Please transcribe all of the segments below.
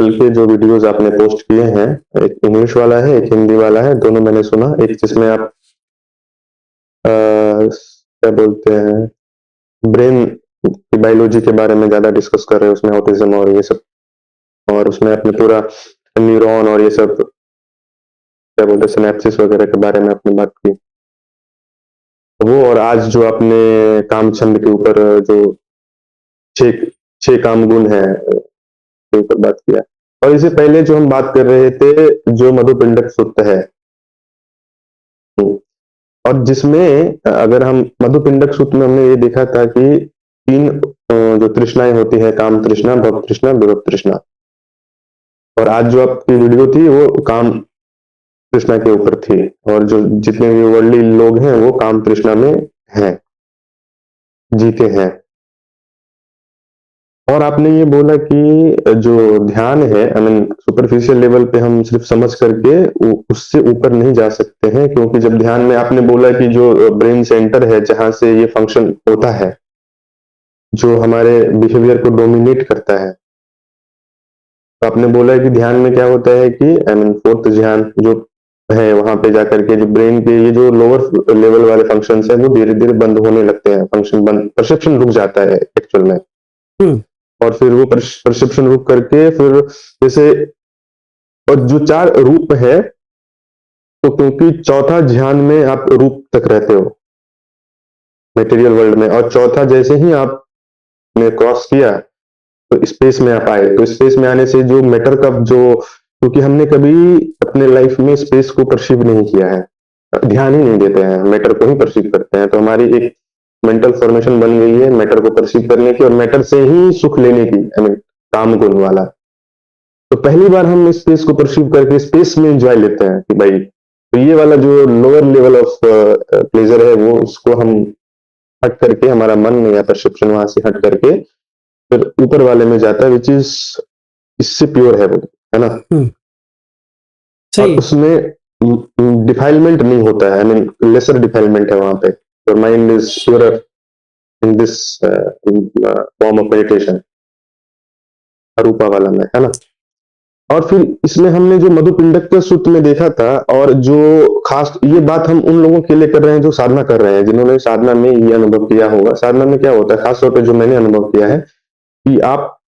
कल के जो वीडियोस आपने पोस्ट किए हैं, एक इंग्लिश वाला है, एक हिंदी वाला है, दोनों मैंने सुना। एक जिसमें आप क्या बोलते हैं, ब्रेन की बायोलॉजी के बारे में ज़्यादा डिस्कस कर रहे हैं, उसमें ऑटिज्म और ये सब, और उसमें आपने पूरा न्यूरॉन और ये सब क्या बोलते हैं सिनेप्सिस वगैरह के बारे में आपने बात की। वो और आज जो आपने काम छंद के ऊपर जो 6 6 काम गुण हैं के ऊपर बात किया। और इससे पहले जो हम बात कर रहे थे, जो मधुपिंडक सूत्र है, और जिसमें अगर हम मधुपिंडक सूत्र में हमने ये देखा था कि 3 जो तृष्णाएं होती है, काम तृष्णा, भव तृष्णा, विभव तृष्णा। और आज जो आपकी वीडियो थी वो काम तृष्णा के ऊपर थी, और जो जितने भी वर्ल्डली लोग हैं वो काम तृष्णा में हैं, जीते हैं। और आपने ये बोला कि जो ध्यान है, आई मीन सुपरफिशियल लेवल पे हम सिर्फ समझ करके उससे ऊपर नहीं जा सकते हैं, क्योंकि जब ध्यान में आपने बोला कि जो ब्रेन सेंटर है जहां से ये फंक्शन होता है, जो हमारे बिहेवियर को डोमिनेट करता है, तो आपने बोला कि ध्यान में क्या होता है कि आई मीन फोर्थ ध्यान जो है, वहां पे जाकर के जो ब्रेन के ये जो लोअर लेवल वाले फंक्शन है वो धीरे धीरे बंद होने लगते हैं, फंक्शन बंद, परसेप्शन रुक जाता है एक्चुअल में। और फिर वो परसेप्शन रुक करके फिर जैसे, और जो 4 रूप है, तो क्योंकि चौथा ध्यान में आप रूप तक रहते हो मटेरियल वर्ल्ड में, और चौथा जैसे ही आपने क्रॉस किया तो स्पेस में आप आए, तो स्पेस में आने से जो मैटर का जो, क्योंकि हमने कभी अपने लाइफ में स्पेस को परसीव नहीं किया है, ध्यान ही नहीं देते हैं, मैटर को ही परसीव करते हैं, तो हमारी एक मेंटल फॉर्मेशन बन गई है मैटर को परसीव करने की और मैटर से ही सुख लेने की, आई मीन काम गुण वाला। तो पहली बार हम स्पेस को परसीव करके स्पेस में एंजॉय लेते हैं कि भाई, तो ये वाला जो लोअर लेवल ऑफ प्लेजर है वो उसको हम हट करके, हमारा मन या परसेप्शन वहां से हट करके फिर ऊपर वाले में जाता है, विच इज इससे प्योर है वो, है ना। और सही उसमें डिफाइलमेंट नहीं होता है, आई मीन लेसर डिफाइलमेंट है वहां पे, your mind is purer in this form of meditation, अरूपा वाला में, है ना। और फिर इसमें हमने जो मधुपिंडक के सूत्र में देखा था, और जो खास ये बात हम उन लोगों के लिए कर रहे हैं जो साधना कर रहे हैं, जिन्होंने साधना में ये अनुभव किया होगा। साधना में क्या होता है, खासतौर पे जो मैंने अनुभव किया है, कि आप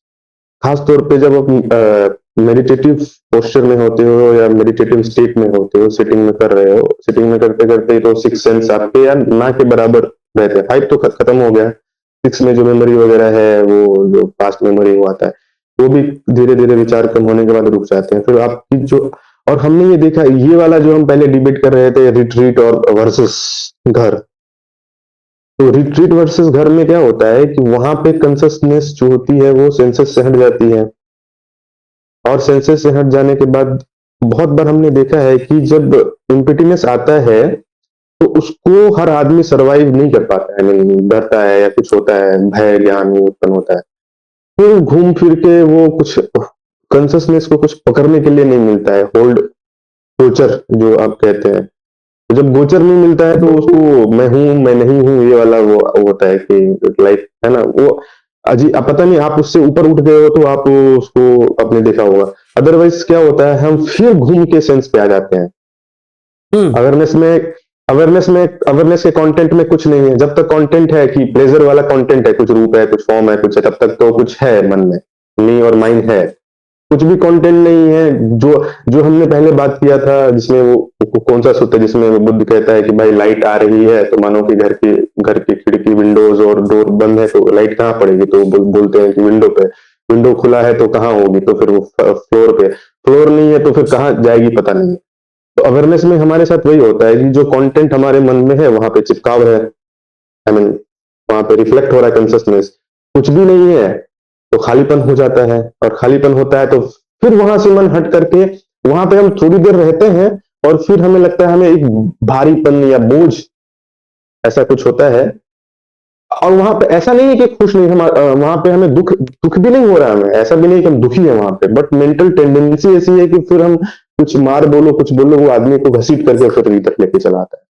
खास तौर पे जब आप मेडिटेटिव पोस्चर में होते हो या मेडिटेटिव स्टेट में होते हो, सिटिंग में कर रहे हो, सिटिंग में करते करते तो 6 सेंस आपके या ना के बराबर रहते हैं। 5 तो खत्म हो गया, 6 में जो मेमोरी वगैरह है, वो जो पास्ट मेमोरी वो आता है, वो भी धीरे धीरे विचार कम होने के बाद रुक जाते हैं। फिर आपकी जो, और हमने ये देखा, ये वाला जो हम पहले डिबेट कर रहे थे, रिट्रीट और वर्सेस घर, तो रिट्रीट वर्सेस घर में क्या होता है कि वहां पे कंसियसनेस जो होती है वो सेंसेस से हट जाती है, और सेंसेस से हट जाने के बाद बहुत बार हमने देखा है कि जब इम्पिटीनेस आता है तो उसको हर आदमी सरवाइव नहीं कर पाता है, आई मीन डरता है या कुछ होता है, भय ज्ञान उत्पन्न होता है, फिर घूम फिर के वो कुछ कॉन्सियसनेस को कुछ पकड़ने के लिए नहीं मिलता है, होल्ड, गोचर जो आप कहते हैं। तो जब गोचर नहीं मिलता है तो उसको मैं हूँ मैं नहीं हूँ ये वाला वो होता है कि लाइफ, है ना, वो अजी अब पता नहीं, आप उससे ऊपर उठ गए हो तो आप उसको आपने देखा होगा। अदरवाइज क्या होता है, हम फिर घूम के सेंस पे आ जाते हैं। अवेयरनेस के कंटेंट में कुछ नहीं है, जब तक कंटेंट है कि प्लेजर वाला कंटेंट है, कुछ रूप है, कुछ फॉर्म है, कुछ है, तब तक तो कुछ है मन में, मी और माइंड है। कुछ भी कंटेंट नहीं है, जो जो हमने पहले बात किया था, जिसमें वो कौन सा सूत्र है जिसमें वो बुद्ध कहता है कि भाई लाइट आ रही है तो मानो कि घर की खिड़की, विंडोज और डोर बंद है, तो लाइट कहाँ पड़ेगी, तो बोलते हैं कि विंडो पे, विंडो खुला है तो कहाँ होगी, तो फिर वो फ्लोर पे, फ्लोर नहीं है तो फिर कहाँ जाएगी पता नहीं। तो अवेयरनेस में हमारे साथ वही होता है कि जो कंटेंट हमारे मन में है वहां पे चिपकाव है, आई मीन वहां पे रिफ्लेक्ट हो रहा है कंसियसनेस, कुछ भी नहीं है तो खालीपन हो जाता है, और खालीपन होता है तो फिर वहां से मन हट करके वहां पे हम थोड़ी देर रहते हैं, और फिर हमें लगता है हमें एक भारीपन या बोझ ऐसा कुछ होता है। और वहां पे ऐसा नहीं है कि खुश नहीं, हम वहां पे हमें दुख दुख भी नहीं हो रहा है, हमें ऐसा भी नहीं कि हम दुखी है वहां पे, बट मेंटल टेंडेंसी ऐसी है कि फिर हम कुछ मार बोलो कुछ बोलो, वो आदमी को घसीट करके फिर भीतर लेके चला आता है।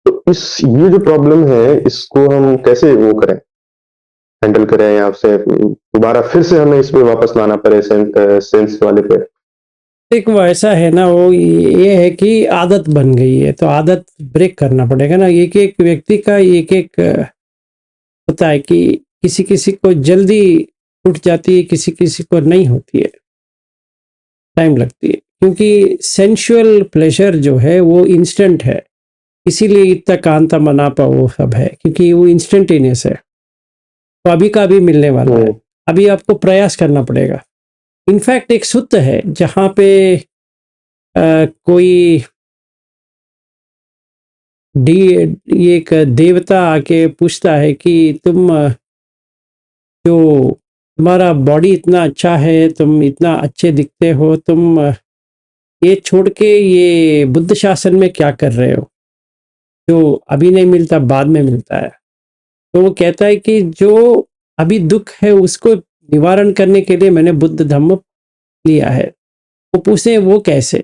तो ये जो प्रॉब्लम है इसको हम कैसे वो करें, हैंडल करें या उसे दोबारा फिर से हमें इस पे वापस लाना पड़े सेंस वाले पे? एक वो ऐसा है ना, वो ये है कि आदत बन गई है, तो आदत ब्रेक करना पड़ेगा ना। एक एक व्यक्ति का एक एक होता है कि किसी किसी को जल्दी टूट जाती है, किसी किसी को नहीं होती है, टाइम लगती है, क्योंकि सेंशुअल प्लेजर जो है वो इंस्टेंट है, इसीलिए इतना कांता मनापा वो सब है, क्योंकि वो इंस्टेंटेनियस है, तो अभी का अभी मिलने वाला है। अभी आपको प्रयास करना पड़ेगा। इनफैक्ट एक सूत्र है जहाँ पे कोई ये एक देवता आके पूछता है कि तुम जो तुम्हारा बॉडी इतना अच्छा है, तुम इतना अच्छे दिखते हो, तुम ये छोड़ के ये बुद्ध शासन में क्या कर रहे हो, जो अभी नहीं मिलता बाद में मिलता है। तो वो कहता है कि जो अभी दुख है उसको निवारण करने के लिए मैंने बुद्ध धम्म लिया है। वो पूछते हैं वो कैसे?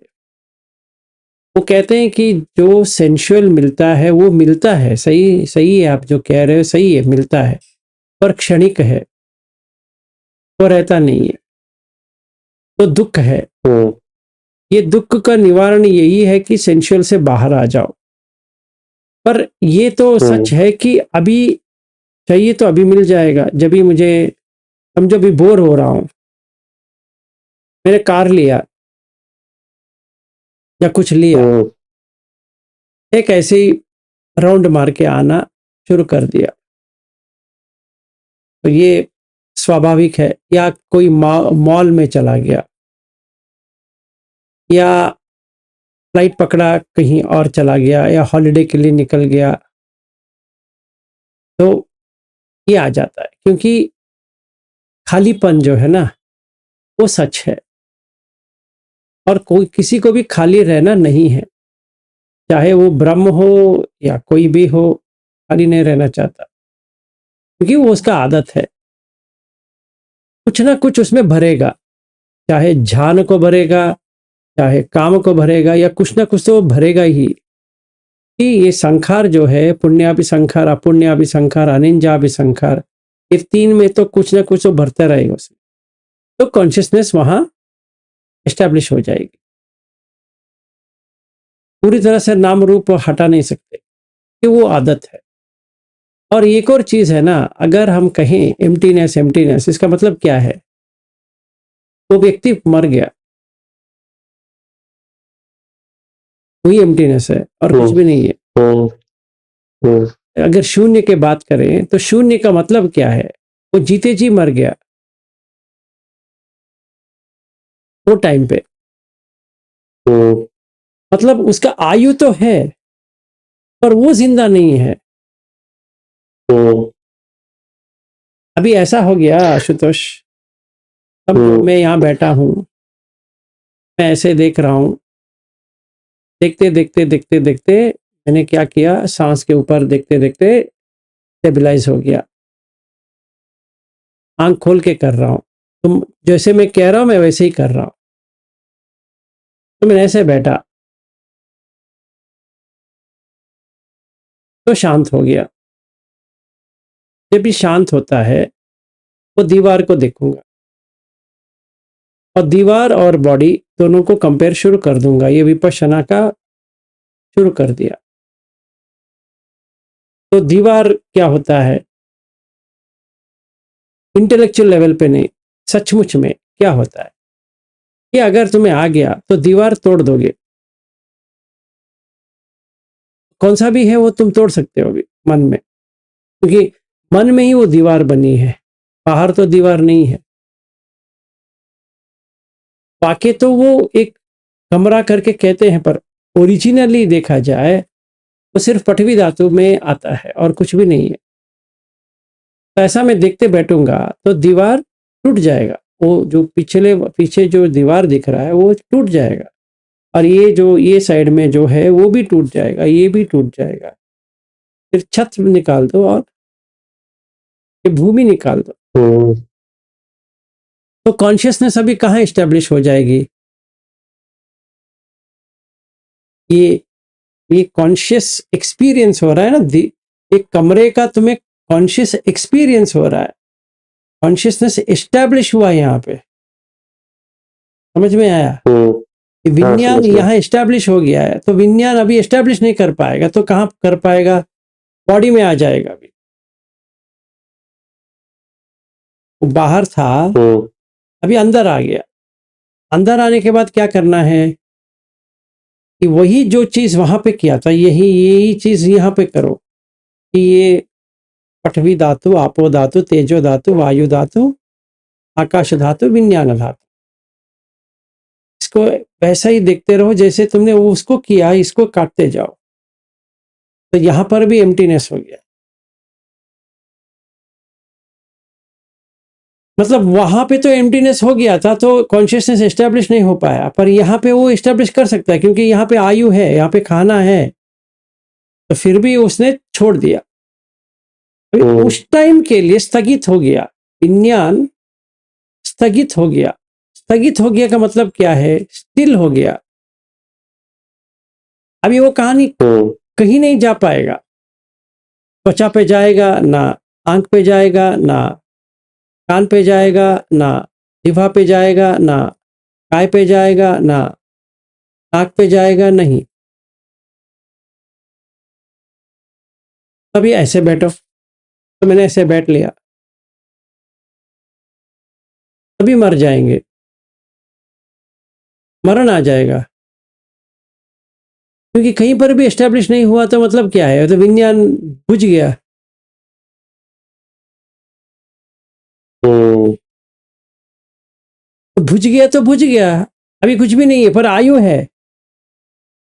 वो कहते हैं कि जो सेंशुअल मिलता है वो मिलता है, सही सही है, आप जो कह रहे हो सही है, मिलता है, पर क्षणिक है, वो रहता नहीं है। तो दुख है, ये दुख का निवारण यही है कि सेंशुअल से बाहर आ जाओ। पर ये तो सच है कि अभी चाहिए तो अभी मिल जाएगा। जब भी मुझे समझो भी बोर हो रहा हूँ, मैंने कार लिया या कुछ लिया, एक ऐसे ही राउंड मार के आना शुरू कर दिया, तो ये स्वाभाविक है। या कोई मॉल में चला गया, या फ्लाइट पकड़ा कहीं और चला गया, या हॉलिडे के लिए निकल गया, तो ये आ जाता है, क्योंकि खालीपन जो है ना वो सच है, और कोई किसी को भी खाली रहना नहीं है, चाहे वो ब्रह्म हो या कोई भी हो, खाली नहीं रहना चाहता, क्योंकि वो उसका आदत है। कुछ ना कुछ उसमें भरेगा, चाहे ध्यान को भरेगा, चाहे काम को भरेगा, या कुछ ना कुछ तो वो भरेगा ही। कि ये संखार जो है, पुण्याभि संखार, अपुण्याभि संखार, अनिंजाभि संखार, ये तीन में तो कुछ ना कुछ तो भरता रहेगा उसमें, तो कॉन्शियसनेस वहां एस्टेब्लिश हो जाएगी। पूरी तरह से नाम रूप हटा नहीं सकते, कि वो आदत है। और एक और चीज है ना, अगर हम कहें एम्प्टीनेस एम्प्टीनेस, इसका मतलब क्या है? वो व्यक्ति मर गया, वही एम्प्टीनेस है और कुछ भी नहीं है। अगर शून्य की बात करें तो शून्य का मतलब क्या है? वो जीते जी मर गया वो टाइम पे, मतलब उसका आयु तो है पर वो जिंदा नहीं है। अभी ऐसा हो गया आशुतोष, अब मैं यहाँ बैठा हूँ, मैं ऐसे देख रहा हूँ, देखते देखते देखते देखते मैंने क्या किया, सांस के ऊपर देखते देखते स्टेबलाइज हो गया, आंख खोल के कर रहा हूँ, तुम जैसे मैं कह रहा हूँ मैं वैसे ही कर रहा हूँ। तो मैंने ऐसे बैठा तो शांत हो गया। जब भी शांत होता है वो दीवार को देखूंगा, और दीवार और बॉडी दोनों को कंपेयर शुरू कर दूंगा। ये विपश्यना का शुरू कर दिया। तो दीवार क्या होता है इंटेलेक्चुअल लेवल पे नहीं, सचमुच में क्या होता है कि अगर तुम्हें आ गया तो दीवार तोड़ दोगे, कौन सा भी है वो तुम तोड़ सकते हो मन में, क्योंकि मन में ही वो दीवार बनी है, बाहर तो दीवार नहीं है। पाके तो वो एक कमरा करके कहते हैं, पर ओरिजिनली देखा जाए वो सिर्फ पटवी धातु में आता है और कुछ भी नहीं है। तो ऐसा मैं देखते बैठूंगा तो दीवार टूट जाएगा, वो जो पीछे जो दीवार दिख रहा है वो टूट जाएगा, और ये जो ये साइड में जो है वो भी टूट जाएगा, ये भी टूट जाएगा। फिर छत निकाल दो और ये भूमि निकाल दो, तो कॉन्शियसनेस अभी कहाँ एस्टेब्लिश हो जाएगी? ये ये कॉन्शियस एक्सपीरियंस हो रहा है ना, एक कमरे का तुम्हें कॉन्शियस एक्सपीरियंस हो रहा है, कॉन्शियसनेस एस्टैब्लिश हुआ यहाँ पे, समझ में आया? कि हाँ, विज्ञान समझ गया। यहाँ एस्टैब्लिश हो गया है, तो विज्ञान अभी एस्टैब्लिश नहीं कर पाएगा, तो कहाँ कर पाएगा? बॉडी में आ जाएगा अभी। वो बाहर था, अभी अंदर आ गया। अंदर आने के बाद क्या करना है कि वही जो चीज वहां पे किया था यही चीज यहाँ पे करो, कि ये पृथ्वी धातु, आपो धातु, तेजो धातु, वायु धातु, आकाश धातु, विज्ञान धातु, इसको वैसा ही देखते रहो जैसे तुमने वो उसको किया, इसको काटते जाओ। तो यहां पर भी एम्प्टीनेस हो गया। मतलब वहां पे तो एम्प्टीनेस हो गया था, तो कॉन्शियसनेस एस्टेब्लिश नहीं हो पाया, पर यहाँ पे वो एस्टेब्लिश कर सकता है, क्योंकि यहाँ पे आयु है, यहाँ पे खाना है। तो फिर भी उसने छोड़ दिया। अभी उस टाइम के लिए स्थगित हो गया, विज्ञान स्थगित हो गया। स्थगित हो गया का मतलब क्या है? स्टिल हो गया। अभी वो कहानी कहीं नहीं जा पाएगा। त्वचा पे जाएगा ना, आंख पे जाएगा ना, कान पे जाएगा ना, जिह्वा पे जाएगा ना, काय पे जाएगा ना, नाक पे जाएगा नहीं। अभी ऐसे बैठो, तो मैंने ऐसे बैठ लिया, अभी मर जाएंगे, मरण आ जाएगा, क्योंकि कहीं पर भी एस्टेब्लिश नहीं हुआ। तो मतलब क्या है? तो विज्ञान बुझ गया। तो बुझ गया तो बुझ गया, अभी कुछ भी नहीं है, पर आयु है।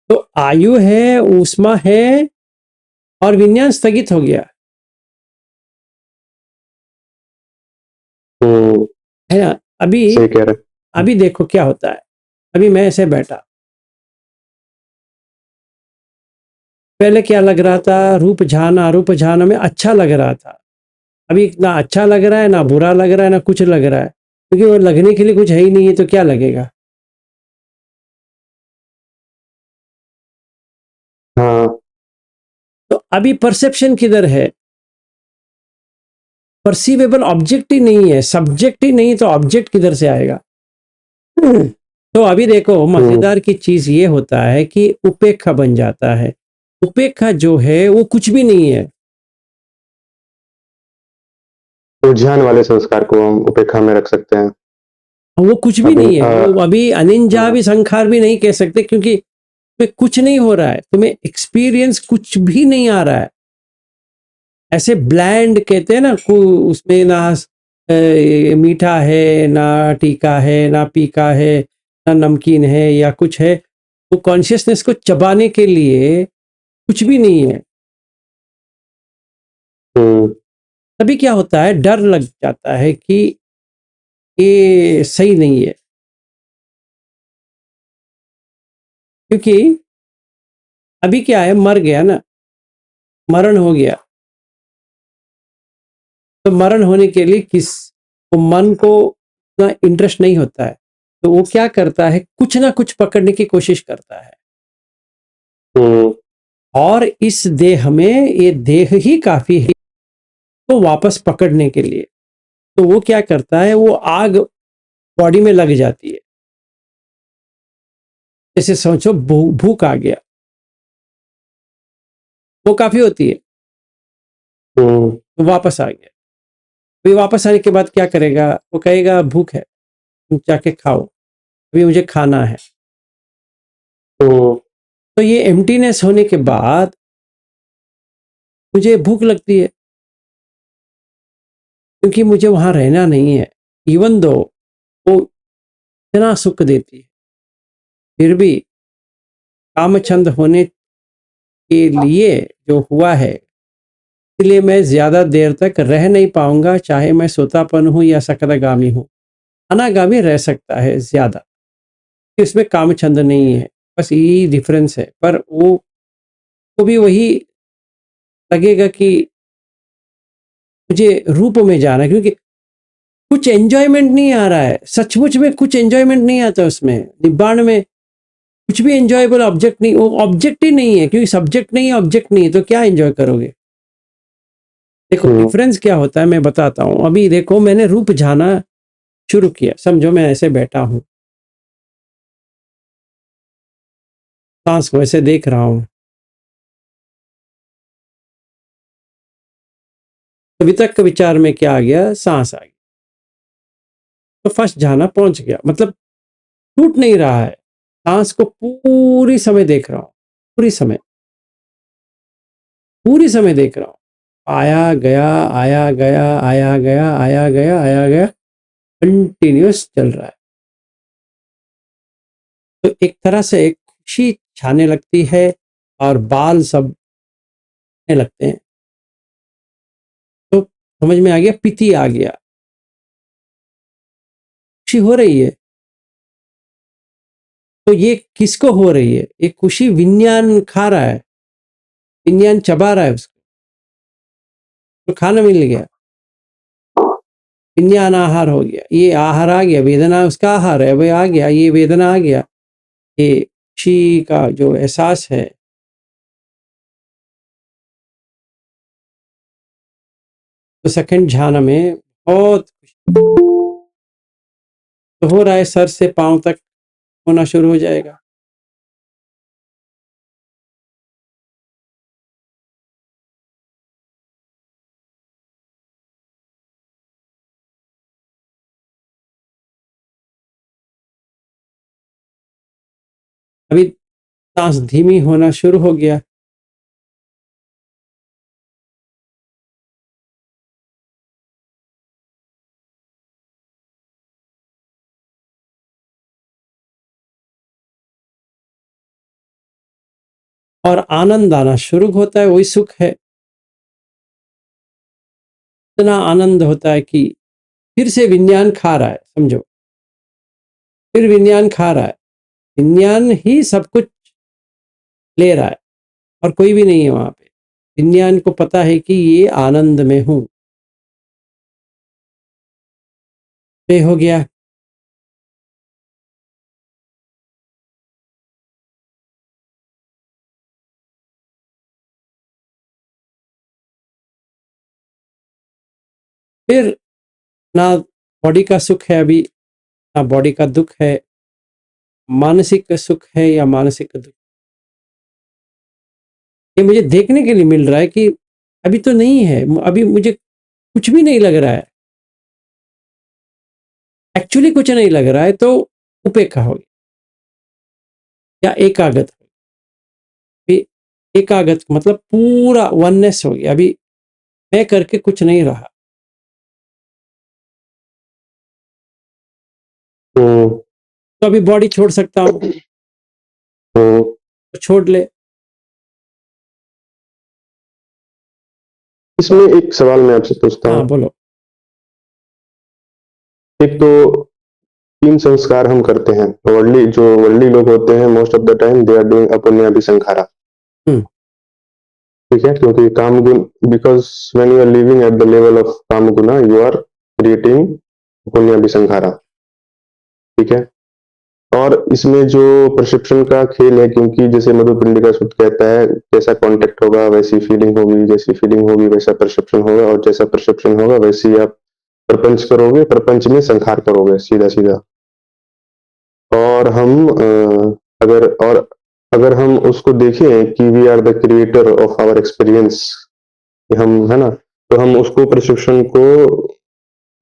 तो आयु है, ऊष्मा है, और विज्ञान स्थगित हो गया, है ना? अभी सही कह रहे हैं। अभी देखो क्या होता है। अभी मैं ऐसे बैठा, पहले क्या लग रहा था? रूप झान अरूप झान में अच्छा लग रहा था। अभी ना अच्छा लग रहा है, ना बुरा लग रहा है, ना कुछ लग रहा है, क्योंकि वो लगने के लिए कुछ है ही नहीं है, तो क्या लगेगा? हाँ, तो अभी परसेप्शन किधर है? परसीवेबल ऑब्जेक्ट ही नहीं है, सब्जेक्ट ही नहीं, तो ऑब्जेक्ट किधर से आएगा? तो अभी देखो, मजेदार की चीज ये होता है कि उपेक्षा बन जाता है। उपेक्षा जो है वो कुछ भी नहीं है। रुझान वाले संस्कार को हम उपेक्षा में रख सकते हैं। वो कुछ भी अभी नहीं है, वो अभी अनिंजा भी, हाँ, संखार भी नहीं कह सकते, क्योंकि तुम्हें कुछ नहीं हो रहा है, तुम्हें एक्सपीरियंस कुछ भी नहीं आ रहा है। ऐसे ब्लैंड कहते हैं ना, उसमें ना मीठा है, ना तीखा है, ना फीका है, ना नमकीन है या कुछ है। वो कॉन्शियसनेस को चबाने के लिए कुछ भी नहीं है। तभी क्या होता है? डर लग जाता है कि ये सही नहीं है, क्योंकि अभी क्या है, मर गया ना, मरण हो गया। तो मरण होने के लिए वो मन को उतना इंटरेस्ट नहीं होता है, तो वो क्या करता है? कुछ ना कुछ पकड़ने की कोशिश करता है। और इस देह में, ये देह ही काफी है तो वापस पकड़ने के लिए। तो वो क्या करता है? वो आग बॉडी में लग जाती है। जैसे सोचो, भूख आ गया, वो काफी होती है, तो वापस आ गया। फिर वापस आने के बाद क्या करेगा? वो कहेगा भूख है, तुम जाके खाओ, अभी मुझे खाना है। तो ये एम्प्टीनेस होने के बाद मुझे भूख लगती है, क्योंकि मुझे वहां रहना नहीं है। इवन दो वो इतना सुख देती है, फिर भी कामचंद होने के लिए जो हुआ है, इसलिए मैं ज्यादा देर तक रह नहीं पाऊंगा, चाहे मैं सोतापन हूं या सकरगामी हूं। अनागामी रह सकता है ज्यादा, इसमें कामचंद नहीं है, बस यही डिफरेंस है। पर वो भी वही लगेगा कि मुझे रूप में जाना है, क्योंकि कुछ एंजॉयमेंट नहीं आ रहा है, सचमुच में कुछ एंजॉयमेंट नहीं आता उसमें। निब्बाण में कुछ भी एंजॉयबल ऑब्जेक्ट नहीं, वो ऑब्जेक्ट ही नहीं है, क्योंकि सब्जेक्ट नहीं है, ऑब्जेक्ट नहीं है, तो क्या एंजॉय करोगे? देखो डिफरेंस क्या होता है मैं बताता हूँ। अभी देखो मैंने रूप जाना शुरू किया, समझो मैं ऐसे बैठा हूँ, सांस को ऐसे देख रहा हूँ, अभी तक के विचार में क्या आ गया, सांस आ गई, तो फर्स्ट जाना पहुंच गया, मतलब टूट नहीं रहा है, सांस को पूरी समय देख रहा हूँ, पूरी समय, पूरी समय देख रहा हूँ, आया गया आया गया आया गया आया गया आया गया, कंटिन्यूस चल रहा है। तो एक तरह से एक खुशी छाने लगती है और बाल सब लगते हैं, तो समझ में आ गया, पीती आ गया, खुशी हो रही है। तो ये किसको हो रही है, ये खुशी विज्ञान खा रहा है, विज्ञान चबा रहा है उसको, तो खाना मिल गया, विज्ञान आहार हो गया, ये आहार आ गया, वेदना उसका आहार है, वह आ गया, ये वेदना आ गया, ये खुशी का जो एहसास है। तो सेकंड ध्यान में बहुत तो हो रहा है, सर से पांव तक होना शुरू हो जाएगा। अभी सांस धीमी होना शुरू हो गया, और आनंद आना शुरू होता है, वही सुख है। इतना आनंद होता है कि फिर से विज्ञान खा रहा है, समझो, फिर विज्ञान खा रहा है, विज्ञान ही सब कुछ ले रहा है और कोई भी नहीं है वहां पे। विज्ञान को पता है कि ये आनंद में हूं, ये हो गया। फिर ना बॉडी का सुख है अभी, ना बॉडी का दुख है, मानसिक सुख है या मानसिक दुख, ये मुझे देखने के लिए मिल रहा है कि अभी तो नहीं है, अभी मुझे कुछ भी नहीं लग रहा है, एक्चुअली कुछ नहीं लग रहा है, तो उपेक्षा होगी या एकाग्रत होगी। एकाग्रत मतलब पूरा वननेस हो गया, अभी मैं करके कुछ नहीं रहा, हम्म, तो अभी बॉडी छोड़ सकता हूँ, हम्म। तो छोड़ ले। इसमें एक सवाल मैं आपसे पूछता हाँ हूँ। बोलो। एक तो 3 संस्कार हम करते हैं, वर्ल्डली लोग होते हैं, most of the time they are doing अपुण्य हम्म ठीक है, क्योंकि काम गुण, because when you are living at the level of काम गुना यू आर क्रिएटिंग पुण्य, ठीक है। और इसमें जो परसेप्शन का खेल है, क्योंकि जैसे मधु पिंडिका सूत्र कहता है, जैसा कांटेक्ट होगा वैसी फीलिंग होगी, जैसी फीलिंग होगी वैसा परसेप्शन होगा, और जैसा परसेप्शन होगा वैसी आप प्रपंच करोगे, प्रपंच में संखार करोगे, सीधा सीधा। और अगर हम उसको देखें कि we are the creator of our experience, हम है ना, तो हम उसको परसेप्शन को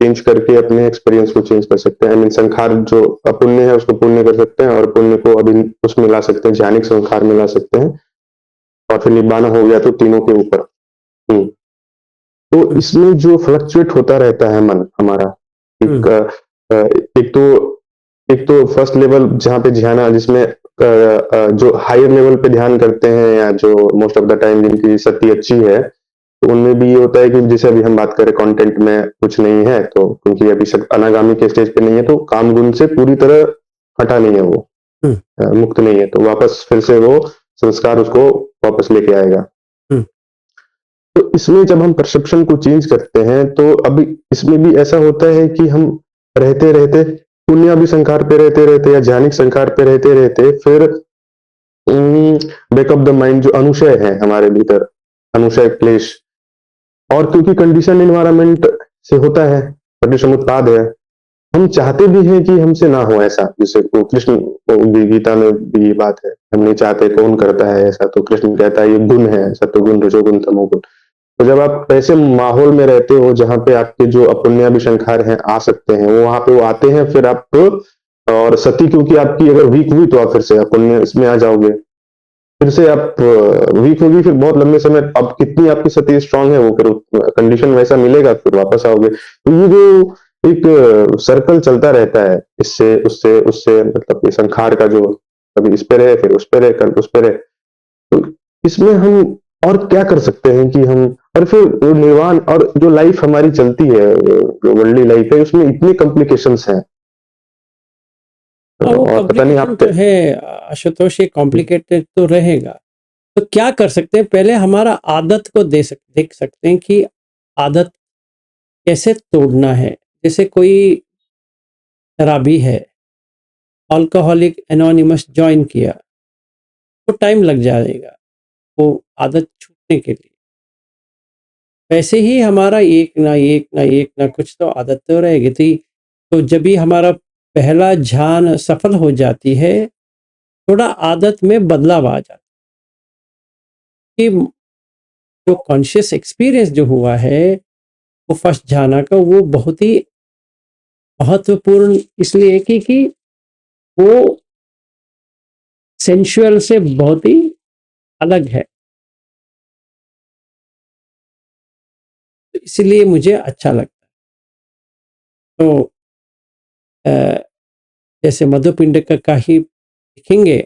चेंज करके अपने एक्सपीरियंस को चेंज कर सकते हैं। आई मीन संखार जो अपुण्य है उसको पुण्य कर सकते हैं, और पुण्य को अभी उसमें ला सकते हैं, ज्ञानिक संखार में ला सकते हैं, और फिर निब्बान हो गया तो तीनों के ऊपर। हम्म। तो हम्म इसमें जो फ्लक्चुएट होता रहता है मन हमारा, एक हम्म एक तो फर्स्ट लेवल जहाँ पे ध्यान, जिसमें जो हायर लेवल पे ध्यान करते हैं, या जो मोस्ट ऑफ द टाइम जिनकी शक्ति अच्छी है, तो उनमें भी ये होता है कि जैसे अभी हम बात करें कंटेंट में कुछ नहीं है, तो क्योंकि अभी अनागामी के स्टेज पे नहीं है, तो काम गुण से पूरी तरह हटा नहीं है वो, हम्म मुक्त नहीं है, तो वापस फिर से वो संस्कार उसको वापस लेके आएगा। हम्म तो इसमें जब हम परसेप्शन को चेंज करते हैं, तो अभी इसमें भी ऐसा होता है कि हम रहते रहते पुण्य संकार पे रहते रहते या ज्ञानिक संकार पे रहते रहते, फिर बैक ऑफ द माइंड जो अनुशय है हमारे भीतर, अनुशय क्लेश, और क्योंकि कंडीशन इन्वायरमेंट से होता है, कंडीशन उत्पाद है, हम चाहते भी हैं कि हमसे ना हो ऐसा, जैसे वो कृष्ण को भी गीता में भी ये बात है, हम नहीं चाहते, कौन करता है ऐसा, तो कृष्ण कहता है ये गुण है, सत्वगुण रजोगुण तमोगुण। तो जब आप ऐसे माहौल में रहते हो जहाँ पे आपके जो अपुण्याभिसंखार हैं आ सकते हैं, वो वहां पे वो आते हैं, फिर आप और सती क्योंकि आपकी अगर वीक हुई तो आप फिर से अपुण्य इसमें आ जाओगे, फिर से आप वीक होगी, फिर बहुत लंबे समय अब कितनी आपकी सती स्ट्रांग है, वो फिर कंडीशन वैसा मिलेगा, फिर वापस आओगे। तो ये जो एक सर्कल चलता रहता है, इससे उससे उससे मतलब ये संखार का जो, कभी इस पे रहे, फिर उस पे रहे, कल उस पे रहे, तो इसमें हम और क्या कर सकते हैं कि हम, और फिर वो निर्वाण और जो लाइफ हमारी चलती है, जो वर्ल्डली लाइफ है, उसमें इतनी कॉम्प्लिकेशंस हैं, वो और पता नहीं कॉम्प्लिकेशन आप तो है आशुतोष, ये कॉम्प्लिकेटेड तो रहेगा। तो क्या कर सकते हैं, पहले हमारा आदत को देख सकते हैं कि आदत कैसे तोड़ना है। जैसे कोई शराबी है, अल्कोहलिक एनोनिमस ज्वाइन किया, तो टाइम लग जाएगा वो आदत छूटने के लिए। वैसे ही हमारा एक ना कुछ तो आदत तो रहेगी थी। तो जब भी हमारा पहला ध्यान सफल हो जाती है, थोड़ा आदत में बदलाव आ जाता है कि जो कॉन्शियस एक्सपीरियंस जो हुआ है वो फर्स्ट ध्यान का, वो बहुत ही महत्वपूर्ण इसलिए कि वो सेंसुअल से बहुत ही अलग है, तो इसलिए मुझे अच्छा लगता है। तो अ, जैसे मधुपिंड का ही लिखेंगे,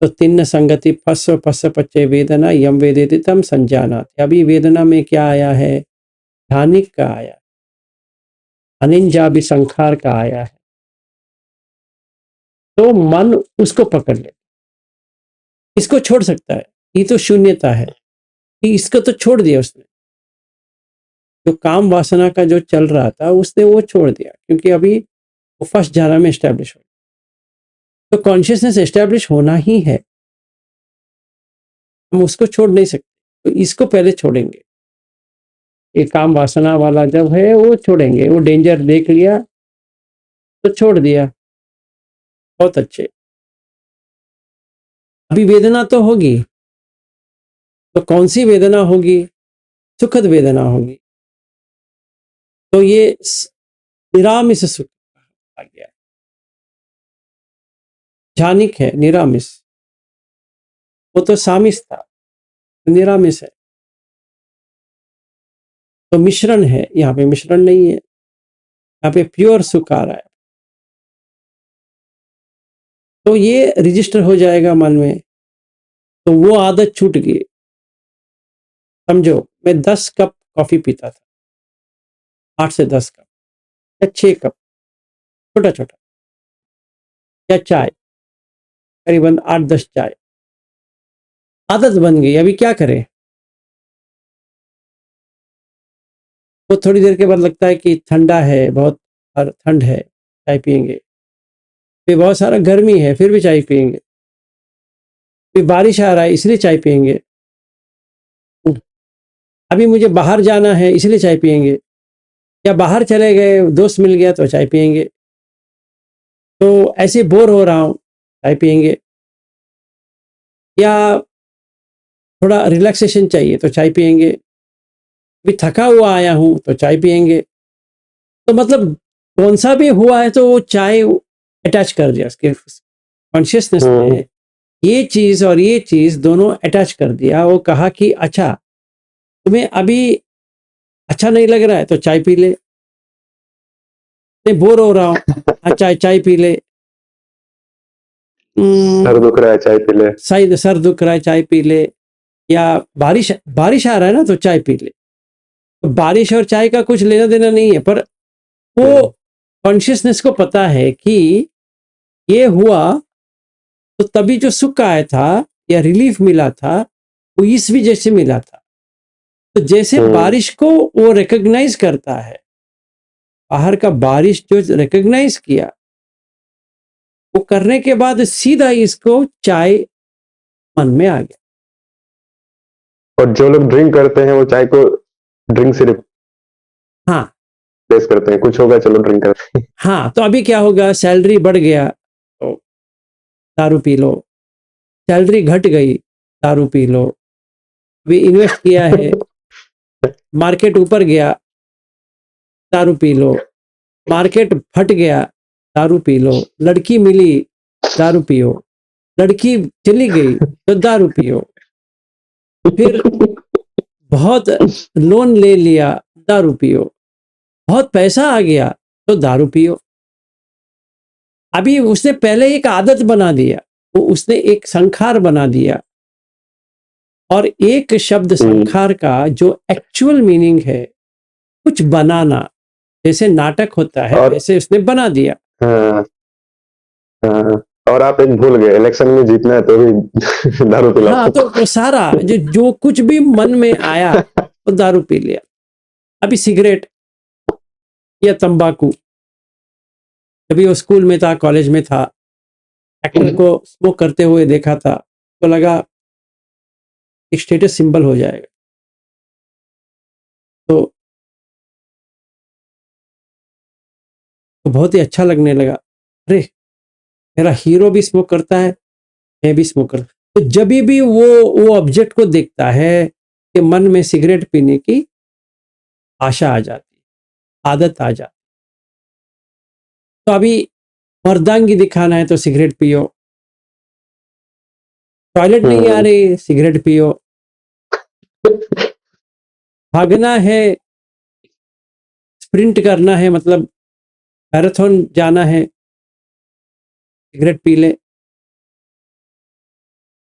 तो तिन्न संगति फस फस पचे वेदना यम वेदेति तम संजानाति। अभी वेदना में क्या आया है, ध्यानिक का आया, अनिंजा भी संखार का आया है। तो मन उसको पकड़ ले, इसको छोड़ सकता है, ये तो शून्यता है कि इसको तो छोड़ दिया उसने, जो काम वासना का जो चल रहा था उसने वो छोड़ दिया, क्योंकि अभी वो फर्स्ट ध्यान में एस्टेब्लिश हो। तो कॉन्शियसनेस एस्टेब्लिश होना ही है, हम उसको छोड़ नहीं सकते, तो इसको पहले छोड़ेंगे। ये काम वासना वाला जब है वो छोड़ेंगे, वो डेंजर देख लिया तो छोड़ दिया, बहुत अच्छे। अभी वेदना तो होगी, तो कौन सी वेदना होगी, सुखद वेदना होगी। तो ये निरामिस सुख आ गया, ध्यानिक है निरामिस, वो तो सामिस था, निरामिस है। तो मिश्रण है, यहाँ पे मिश्रण नहीं है, यहाँ पे प्योर सुख आ रहा है। तो ये रजिस्टर हो जाएगा मन में, तो वो आदत छूट गई। समझो, मैं 10 कप कॉफी पीता था, 8 से 10 कप या 6 कप, छोटा छोटा, या चाय करीबन 8-10 चाय, आदत बन गई। अभी क्या करें, वो थोड़ी देर के बाद लगता है कि ठंडा है बहुत, और ठंड है, चाय पियेंगे। फिर बहुत सारा गर्मी है, फिर भी चाय पियेंगे। फिर बारिश आ रहा है, इसलिए चाय पियेंगे। अभी मुझे बाहर जाना है, इसलिए चाय पियेंगे। या बाहर चले गए, दोस्त मिल गया तो चाय पियेंगे। तो ऐसे बोर हो रहा हूँ, चाय पियेंगे। या थोड़ा रिलैक्सेशन चाहिए तो चाय पियेंगे। अभी थका हुआ आया हूँ तो चाय पियेंगे। तो मतलब कौन सा भी हुआ है तो वो चाय अटैच कर दिया उसके कॉन्शियसनेस ने, ये चीज और ये चीज दोनों अटैच कर दिया। वो कहा कि अच्छा, तुम्हें अभी अच्छा नहीं लग रहा है तो चाय पी ले, मैं बोर हो रहा हूँ, हाँ चाय चाय पी ले, सर दुख रहा है, चाय पी ले। सही सर दुख रहा है चाय पी ले, या बारिश बारिश आ रहा है ना तो चाय पी ले। तो बारिश और चाय का कुछ लेना देना नहीं है, पर वो कॉन्शियसनेस को पता है कि ये हुआ तो तभी जो सुख आया था या रिलीफ मिला था वो इस वजह से मिला था। तो जैसे बारिश को वो रिकॉग्नाइज करता है, बाहर का बारिश जो रिकॉग्नाइज किया, वो करने के बाद सीधा इसको चाय मन में आ गया। और जो लोग ड्रिंक करते हैं वो चाय को ड्रिंक से हाँ रिप्लेस करते हैं, कुछ होगा चलो ड्रिंक करते हैं। हाँ, तो अभी क्या होगा, सैलरी बढ़ गया तो दारू पी लो, सैलरी घट गई दारू पी लो, अभी इन्वेस्ट किया है, मार्केट ऊपर गया दारू पी लो, मार्केट फट गया दारू पी लो, लड़की मिली दारू पियो, लड़की चली गई तो दारू पियो, फिर बहुत लोन ले लिया दारू पियो, बहुत पैसा आ गया तो दारू पियो। अभी उसने पहले एक आदत बना दिया, वो उसने एक संखार बना दिया, और एक शब्द संखार का जो एक्चुअल मीनिंग है कुछ बनाना, जैसे नाटक होता है और वैसे उसने बना दिया। हाँ, हाँ, और आप एक भूल गए, इलेक्शन में जीतना है तो भी दारू पिलाओ। हाँ, तो वो सारा जो कुछ भी मन में आया वो दारू पी लिया। अभी सिगरेट या तंबाकू, अभी वो स्कूल में था, कॉलेज में था, एक्टर को स्मोक करते हुए देखा था तो लगा एक स्टेटस सिंबल हो जाएगा, तो बहुत ही अच्छा लगने लगा। अरे मेरा हीरो भी स्मोक करता है, मैं भी स्मोक करता। तो जब भी वो ऑब्जेक्ट को देखता है कि मन में सिगरेट पीने की आशा आ जाती, आदत आ जाती। तो अभी मर्दांगी दिखाना है तो सिगरेट पियो, टॉयलेट नहीं आ रही सिगरेट पियो, भागना है, स्प्रिंट करना है, मतलब मैराथन जाना है, सिगरेट पी ले।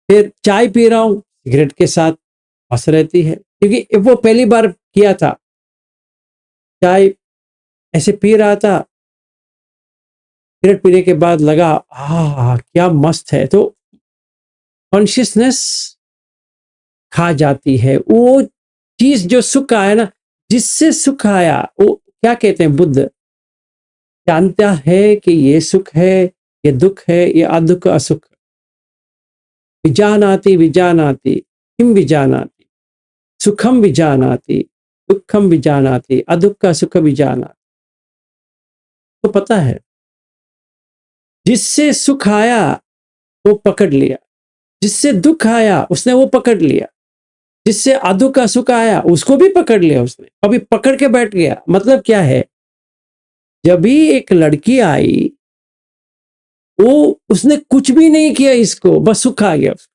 फिर चाय पी रहा हूँ, सिगरेट के साथ हंस रहती है, क्योंकि वो पहली बार किया था, चाय ऐसे पी रहा था, सिगरेट पीने के बाद लगा क्या मस्त है, तो कॉन्शियसनेस खा जाती है वो चीज जो सुख आया ना, जिससे सुख आया वो क्या कहते हैं, बुद्ध जानता है कि ये सुख है, ये दुख है, ये अदुख असुख। विजानाति विजानाति किम विजानाति, सुखम विजानाति दुखम विजानाति अदुख सुख विजानाति। तो पता है जिससे सुख आया वो पकड़ लिया, जिससे दुख आया उसने वो पकड़ लिया, जिससे अदुख का सुख आया उसको भी पकड़ लिया उसने, अभी पकड़ के बैठ गया। मतलब क्या है, जब भी एक लड़की आई वो उसने कुछ भी नहीं किया, इसको बस सुख आ गया उसको।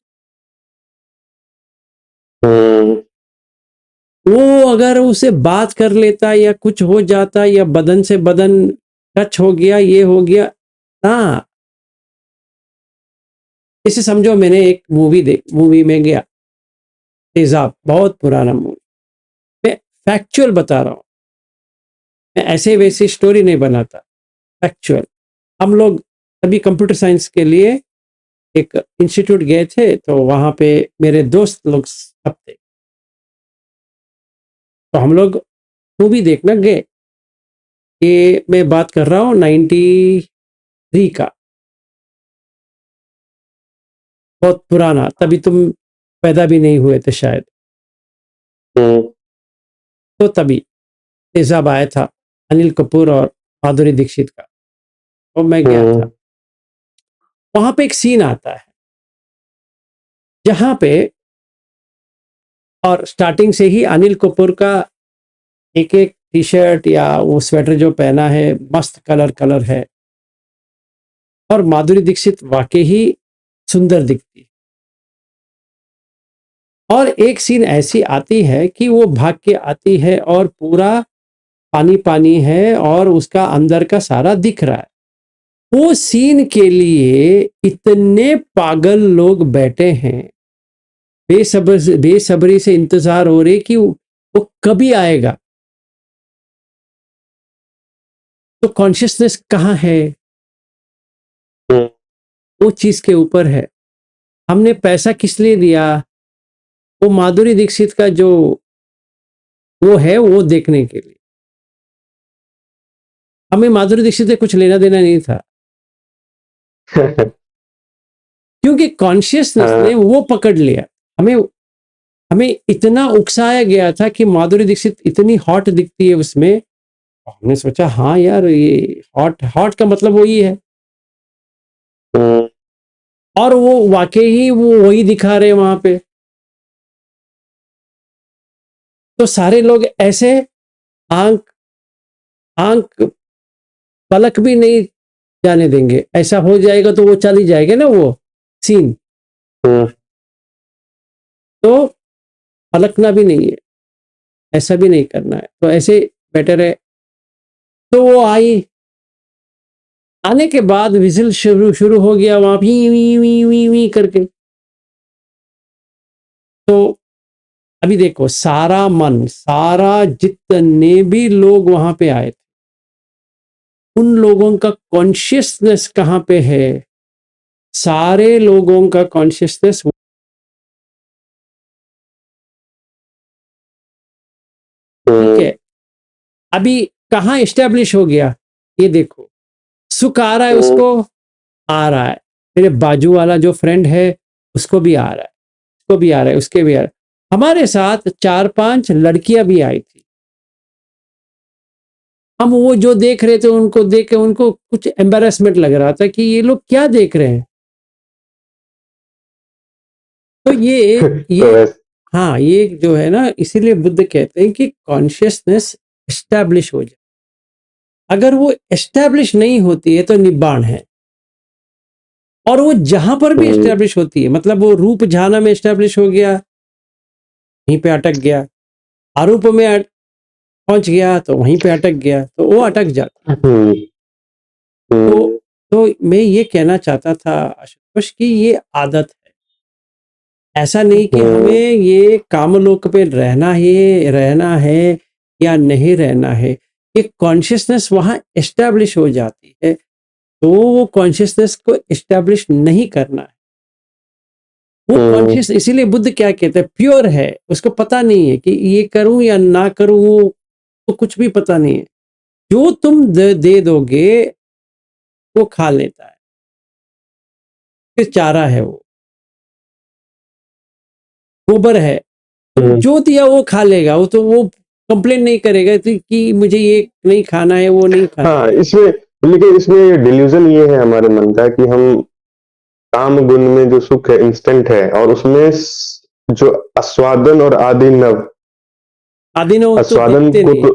वो अगर उसे बात कर लेता या कुछ हो जाता या बदन से बदन टच हो गया, ये हो गया ना, इसे समझो मैंने एक मूवी में गया, तेजाब, बहुत पुराना मूवी, मैं फैक्चुअल बता रहा हूँ, मैं ऐसे वैसी स्टोरी नहीं बनाता, फैक्चुअल। हम लोग अभी कंप्यूटर साइंस के लिए एक इंस्टीट्यूट गए थे, तो वहां पे मेरे दोस्त लोग सब थे, तो हम लोग मूवी देखने गए। ये मैं बात कर रहा हूँ 93 का, बहुत पुराना, तभी तुम पैदा भी नहीं हुए थे शायद। तो तभी तेजाब आया था, अनिल कपूर और माधुरी दीक्षित का, और मैं गया था। वहां पे एक सीन आता है जहां पे, और स्टार्टिंग से ही अनिल कपूर का एक एक टी शर्ट या वो स्वेटर जो पहना है मस्त कलर है, और माधुरी दीक्षित वाकई ही सुंदर दिखती। और एक सीन ऐसी आती है कि वो भाग के आती है और पूरा पानी पानी है और उसका अंदर का सारा दिख रहा है। वो सीन के लिए इतने पागल लोग बैठे हैं, बेसब्री से इंतजार हो रही कि वो कभी आएगा। तो कॉन्शियसनेस कहाँ है, वो चीज के ऊपर है। हमने पैसा किस लिए दिया, वो माधुरी दीक्षित का जो वो है वो देखने के लिए। हमें माधुरी दीक्षित से कुछ लेना देना नहीं था, क्योंकि कॉन्शियसनेस ने वो पकड़ लिया हमें। हमें इतना उकसाया गया था कि माधुरी दीक्षित इतनी हॉट दिखती है उसमें, हमने सोचा हाँ यार ये हॉट हॉट का मतलब वही है, हम्म, और वो वाकई ही वो वही दिखा रहे हैं वहां पे। तो सारे लोग ऐसे आंख आंख पलक भी नहीं जाने देंगे, ऐसा हो जाएगा तो वो चली जाएगा ना वो सीन, हम्म, तो पलकना भी नहीं है, ऐसा भी नहीं करना है, तो ऐसे बेटर है। तो वो आई, आने के बाद विजिल शुरू शुरू हो गया वहां वी वी वी वी वी करके। तो अभी देखो सारा मन, सारा जितने भी लोग वहां पे आए थे, उन लोगों का कॉन्शियसनेस कहाँ पे है? सारे लोगों का कॉन्शियसनेस, ठीक हम्म, है। अभी कहाँ एस्टेब्लिश हो गया? ये देखो, सुख आ रहा है हम्म, उसको, आ रहा है, मेरे बाजू वाला जो फ्रेंड है उसको भी आ रहा है, उसको भी आ रहा है, उसके भी आ रहा है। हमारे साथ 4-5 लड़कियां भी आई थी, हम वो जो देख रहे थे उनको देख के उनको कुछ एम्बेरसमेंट लग रहा था कि ये लोग क्या देख रहे हैं। तो तो ये हाँ, ये जो है ना, इसीलिए बुद्ध कहते हैं कि कॉन्शियसनेस एस्टैब्लिश हो जाए। अगर वो एस्टैब्लिश नहीं होती है तो निब्बाण है, और वो जहां पर भी हम्म, एस्टैब्लिश होती है, मतलब वो रूप झाना में एस्टैब्लिश हो गया, वहीं पे अटक गया, आरूप में पहुंच गया तो वहीं पे अटक गया, तो वो अटक जाता। हम्म, तो हम्म, तो मैं ये कहना चाहता था आशुतोष कि ये आदत है, ऐसा नहीं कि हमें हम्म, ये कामलोक पे रहना है या नहीं रहना है। ये कॉन्शियसनेस वहां एस्टैब्लिश हो जाती है, तो वो कॉन्शियसनेस को एस्टैब्लिश नहीं करना है। वो हम्म, कॉन्शियस, इसीलिए बुद्ध क्या कहते हैं, प्योर है, उसको पता नहीं है कि ये करूं या ना करूं, वो तो कुछ भी पता नहीं है। जो तुम दे दोगे वो खा लेता है, फिर चारा है वो, गोबर है, तुम हम्म। जो दिया वो खा लेगा, वो तो वो कंप्लेन नहीं करेगा कि मुझे ये नहीं खाना है, वो नहीं खाना। हाँ, इसमें लेकिन इसमें डिल्यूजन ये है हमारे मन का कि हम काम गुण में जो सुख है इंस्टेंट है, और उसमें जो आस्वादन और आदि नव, आदिनव तो आस्वादन देखते को नहीं, तो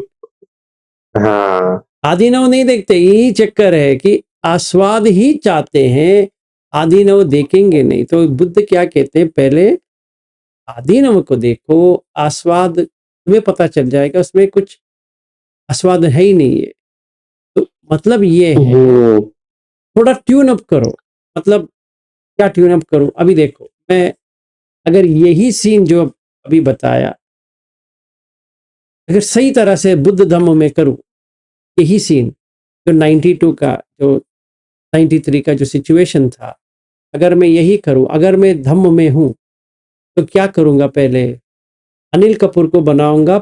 हाँ। आदिनव नहीं देखते, यही चक्कर है कि आस्वाद ही चाहते हैं, आदिनव देखेंगे नहीं। तो बुद्ध क्या कहते हैं, पहले आदिनव को देखो, आस्वाद तुम्हें पता चल जाएगा उसमें कुछ आस्वाद है ही नहीं है। तो मतलब ये है, हम्म, थोड़ा ट्यून अप करो। मतलब क्या ट्यून अप करूं? अभी देखो, मैं अगर यही सीन जो अभी बताया, अगर सही तरह से बुद्ध धम्म में करूं, यही सीन जो 92 का, जो 93 का जो सिचुएशन था, अगर मैं यही करूं, अगर मैं धम्म में हूं, तो क्या करूंगा? पहले अनिल कपूर को बनाऊंगा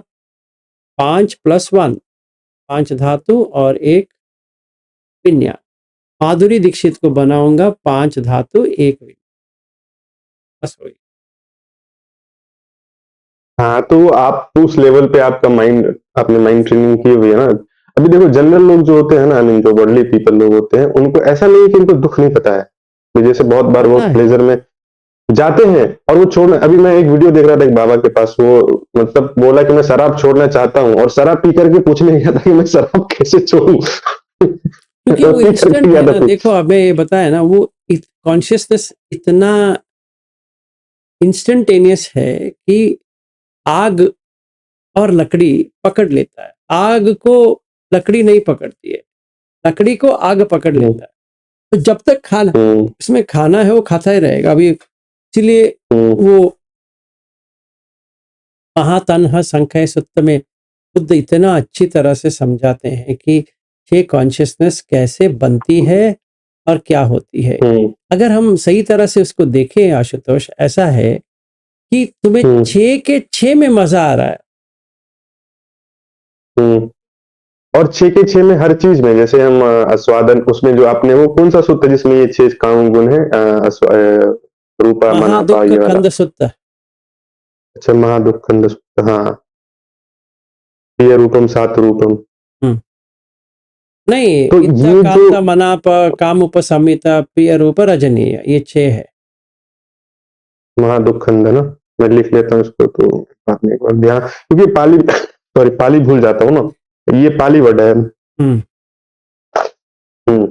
5+1, 5 धातु और 1 विन्यास। माधुरी दीक्षित को बनाऊंगा 5 धातु 1 विन्यास, बस वही। हाँ, तो आप उस लेवल पे आपका माइंड, आपने माइंड ट्रेनिंग की हुई है ना। अभी देखो जनरल लोग जो होते हैं ना, आई मीन जो वर्ल्डली पीपल लोग होते हैं, उनको ऐसा नहीं है कि उनको दुख नहीं पता है। तो जैसे बहुत बार वो पता है, प्लेजर में जाते हैं और वो छोड़ना, अभी मैं एक वीडियो देख रहा था एक बाबा के पास, वो मतलब बोला कि मैं शराब छोड़ना चाहता हूँ, और शराब पी करके पूछने गया था कि मैं शराब कैसे छोड़ूं। क्योंकि तो वो पी करके इंस्टेंट गया है था ना। कुछ। देखो हमें ये बताया ना, वो कॉन्शियसनेस इतना इंस्टेंटेनियस है कि आग और लकड़ी पकड़ लेता है, आग को लकड़ी नहीं पकड़ती है, लकड़ी को आग पकड़ हम्म, लेता है। तो जब तक खाना, हम्म, उसमें खाना है, वो खाता ही रहेगा। अभी इसीलिए हम्म, वो महातन्ह संख्य सुत्त में बुद्ध इतना अच्छी तरह से समझाते हैं कि ये कॉन्शियसनेस कैसे बनती है और क्या होती है। हम्म, अगर हम सही तरह से उसको देखें आशुतोष, ऐसा है कि तुम्हें हम्म, 6 के 6 में मजा आ रहा है, हम्म। और 6 के 6 में हर चीज में, जैसे हम आस्वादन, उसमें जो आपने वो कौन सा सूत्र जिसमें ये 6 काम गुण है, रूपा मनापा महादुख ये वाला। कंद सुत्त। अच्छा, महादुःखं हाँ, प्रिय रूपम सात रूपम। हम्म, नहीं, तो इत्ता ये जो कांता मनाप काम उपसमिता प्रिय रूप रजनीय, ये 6 है। महादुःखंद है ना, मैं लिख लेता हूँ इसको तो बाद में एक बार ध्यान, क्योंकि पाली सॉरी पाली भूल जाता हूँ ना, ये पाली वर्ड है। हम्म, हम्म।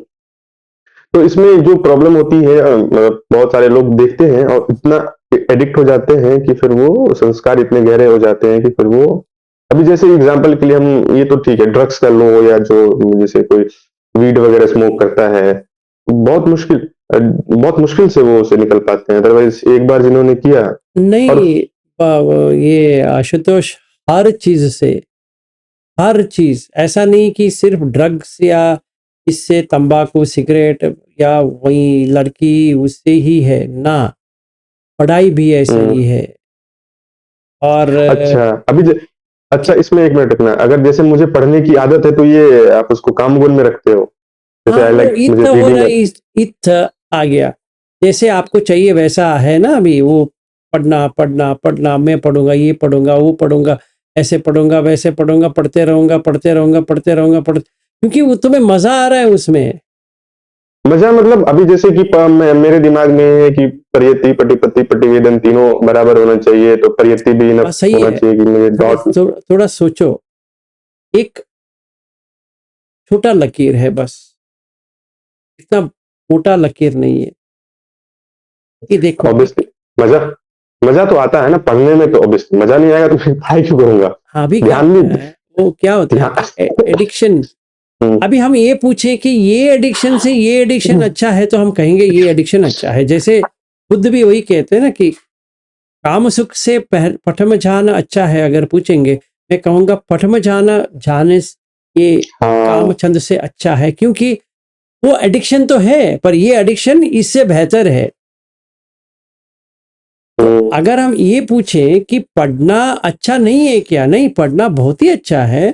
तो इसमें जो प्रॉब्लम होती है, मतलब बहुत सारे लोग देखते हैं और इतना एडिक्ट हो जाते हैं कि फिर वो संस्कार इतने गहरे हो जाते हैं कि फिर वो, अभी जैसे एग्जांपल के लिए हम, ये तो ठीक है, ड्रग्स कर लो या जो जैसे कोई वीड वगैरह स्मोक करता है, बहुत मुश्किल से वो उसे निकल पाते हैं, अदरवाइज एक बार जिन्होंने किया। और नहीं, ये आशुतोष, हर चीज से, हर चीज, ऐसा नहीं कि सिर्फ ड्रग्स या इससे तंबाकू सिगरेट या वही लड़की उससे ही है ना, पढ़ाई भी ऐसे हम्म, ही है। और अच्छा अच्छा, इसमें एक मिनट रखना, अगर जैसे मुझे पढ़ने की आदत है तो ये आप उसको काम गोल में रखते हो, जैसे हाँ, आई वो लाइक इत मुझे हो रीडिंग। रहा है, इत आ गया, जैसे आपको चाहिए वैसा है ना। अभी वो पढ़ना पढ़ना पढ़ना, मैं पढ़ूंगा, ये पढ़ूंगा, वो पढ़ूंगा, ऐसे पढ़ूंगा, वैसे पढ़ूंगा, पढ़ते रहूंगा, पढ़ते रहूंगा, पढ़ते रहूंगा, क्योंकि वो तुम्हें मजा आ रहा है उसमें। मजा मतलब अभी जैसे कि मेरे दिमाग में है कि प्रयति पटिपति पटिवेदन तीनों बराबर होना चाहिए, तो प्रयति भी इनफ बस सही होना है। चाहिए कि मुझे थोड़ा डॉट। थोड़ा सोचो, एक छोटा लकीर है बस, इतना मोटा लकीर नहीं है। कि देखो ऑब्वियसली मजा मजा तो आता है ना पढ़ने में, तो ऑब्वियसली मजा नहीं आएगा तो फिर पढ़ाई क्यों करूंगा। अभी क्या ध्यान होता भी है, वो क्या होता है ध्यान कि एडिक्शन, हम्म, अभी हम ये पूछें कि ये एडिक्शन से ये एडिक्शन अच्छा है, तो हम कहेंगे ये एडिक्शन अच्छा है। जैसे बुद्ध भी वही कहते हैं ना कि काम सुख से पठम जाना अच्छा है। अगर पूछेंगे, मैं कहूंगा पठम जाना जाने ये काम हाँ। छंद से अच्छा है, क्योंकि वो एडिक्शन तो है पर ये एडिक्शन इससे बेहतर है। तो हम्म, अगर हम ये पूछें कि पढ़ना अच्छा नहीं है क्या, नहीं, पढ़ना बहुत ही अच्छा है,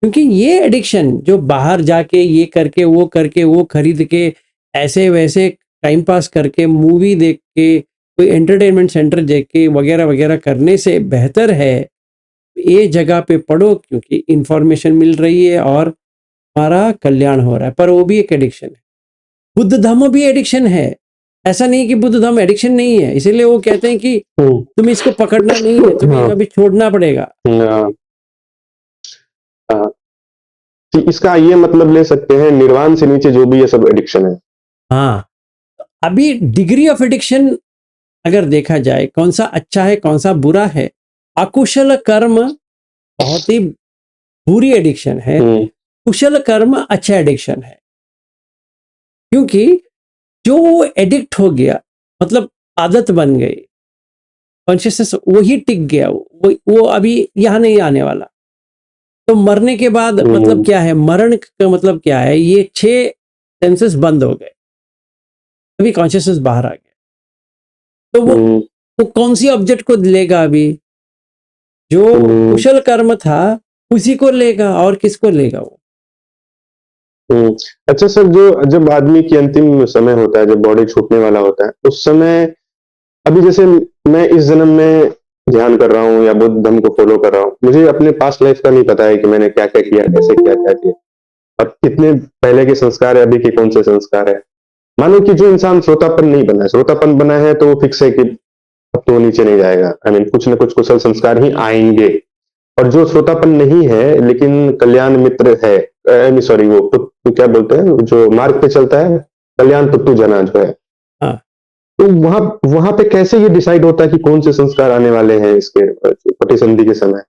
क्योंकि ये एडिक्शन जो बाहर जाके ये करके वो करके वो खरीद के ऐसे वैसे टाइम पास करके मूवी देख के कोई एंटरटेनमेंट सेंटर देख के वगैरह वगैरह करने से बेहतर है ये जगह पे पढ़ो, क्योंकि इंफॉर्मेशन मिल रही है और हमारा कल्याण हो रहा है। पर वो भी एक एडिक्शन है, बुद्ध धम्म भी एडिक्शन है। ऐसा नहीं कि बुद्ध धम्म एडिक्शन नहीं है, इसीलिए वो कहते हैं कि हम्म, तुम्हें इसको पकड़ना नहीं है, तुम्हें हाँ, अभी छोड़ना पड़ेगा। हाँ, हाँ। तो इसका ये मतलब ले सकते हैं, निर्वाण से नीचे जो भी ये सब एडिक्शन है। हाँ, अभी डिग्री ऑफ एडिक्शन अगर देखा जाए, कौन सा अच्छा है कौन सा बुरा है, अकुशल कर्म बहुत ही बुरी एडिक्शन है, हम्म, कुशल कर्म अच्छा एडिक्शन है। क्योंकि जो एडिक्ट हो गया, मतलब आदत बन गई, कॉन्शियसनेस वही टिक गया, वो अभी यहाँ नहीं आने वाला। तो मरने के बाद मतलब हम्म, क्या है, मरण का मतलब क्या है, ये 6 सेंसेस बंद हो गए, अभी कॉन्शियसनेस बाहर आ गया। तो हम्म, वो कौन सी ऑब्जेक्ट को लेगा अभी, जो हम्म, कुशल कर्म था उसी को लेगा, और किसको लेगा वो। हम्म। अच्छा सर, जो जब आदमी की अंतिम समय होता है, जब बॉडी छूटने वाला होता है, उस समय, अभी जैसे मैं इस जन्म में ध्यान कर रहा हूँ या बुद्ध धर्म को फॉलो कर रहा हूँ, मुझे अपने पास्ट लाइफ का नहीं पता है कि मैंने क्या क्या किया, कैसे किया, क्या किया, और कितने पहले के संस्कार है, अभी के कौन से संस्कार है। मानो कि जो इंसान श्रोतापन नहीं बना है, श्रोतापन बना है तो वो फिक्स है कि अब तो वो नीचे नहीं जाएगा, आई मीन कुछ ना कुछ कुशल संस्कार ही आएंगे। और जो श्रोतापन नहीं है लेकिन कल्याण मित्र है, सॉरी वो तो क्या बोलते हैं, जो मार्ग पे चलता है, कल्याण तुट्टू जना जो है, हाँ, तो वहां वहां पे कैसे ये डिसाइड होता है कि कौन से संस्कार आने वाले हैं इसके पटी संधि के समय।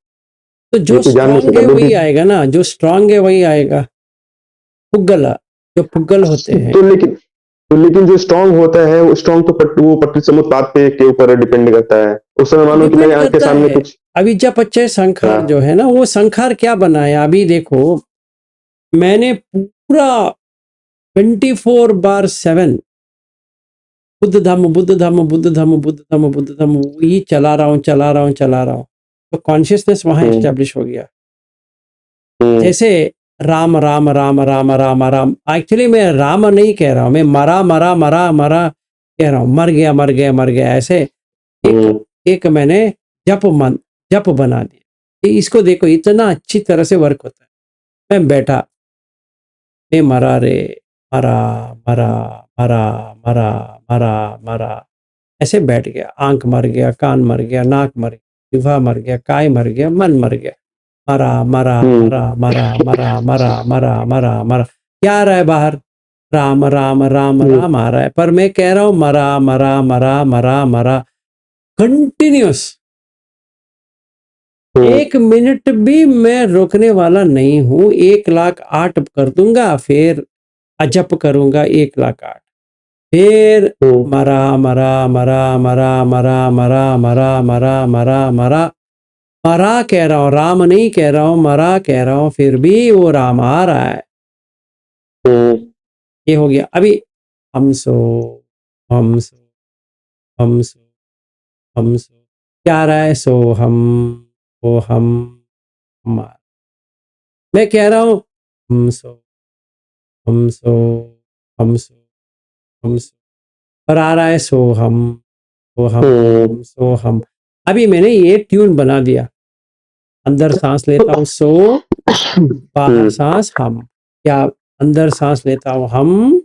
तो ये जो तो जान नहीं स्ट्रांग सकता है दो वही दिन। आएगा ना, जो स्ट्रांग है वही आएगा। पुग्गला, जो पुग्गल होते हैं। तो लेकिन जो स्ट्रांग होता है, वो स्ट्रांग तो वो पट्टी समुत्पाद पे के ऊपर डिपेंड करता है। उस समय मानो कि मेरे डिपेंड आंख के करता सामने है, कुछ। अविद्या पच्चय संखार हाँ, जो है ना, वो संखार क्या बनाया अभी देखो। मैंने पूरा 24/7 बुद्ध धम्म बुद्ध धम्म बुद्ध धम्म बुद्ध धम्म बुद्ध धम्म वही चला रहा हूँ चला रहा हूँ चला रहा हूँ। तो कॉन्शियसनेस वहां हम्म, एस्टेब्लिश हो गया। हम्म, जैसे राम राम राम राम राम राम, एक्चुअली मैं राम नहीं कह रहा हूँ, मैं मरा मरा मरा मरा कह रहा हूँ, मर गया मर गया मर गया, ऐसे एक हम्म, एक मैंने जप बना दिया। इसको देखो इतना अच्छी तरह से वर्क होता है। मैं बैठा, मैं मरा रे, मरा मरा मरा मरा मरा मरा, ऐसे बैठ गया। आंख मर गया, कान मर गया, नाक मर गया, जिह्वा मर गया, काय मर गया, मन मर गया। मरा मरा मरा मरा मरा मरा मरा मरा मरा, क्या आ रहा है बाहर? राम राम राम राम आ रहा है, पर मैं कह रहा हूं मरा मरा मरा मरा मरा, कंटिन्यूस। 1 मिनट भी मैं रोकने वाला नहीं हूं। 1,08,000 कर दूंगा, फिर अजप करूंगा 1,08,000, फिर मरा मरा मरा मरा मरा मरा मरा मरा मरा मरा मरा कह रहा हूं, राम नहीं कह रहा हूं, मरा कह रहा हूं, फिर भी वो राम आ रहा है। ये हो गया। अभी हम सो हम सो हम सो हम सो, क्या आ रहा है? सो हम हमारा। मैं कह रहा हूं हम सो हम सो हम सो हम सो, पर आ रहा है सो हम। अभी मैंने ये ट्यून बना दिया। अंदर सांस लेता हूं सो, बाहर सांस हम। क्या? अंदर सांस लेता हूं हम,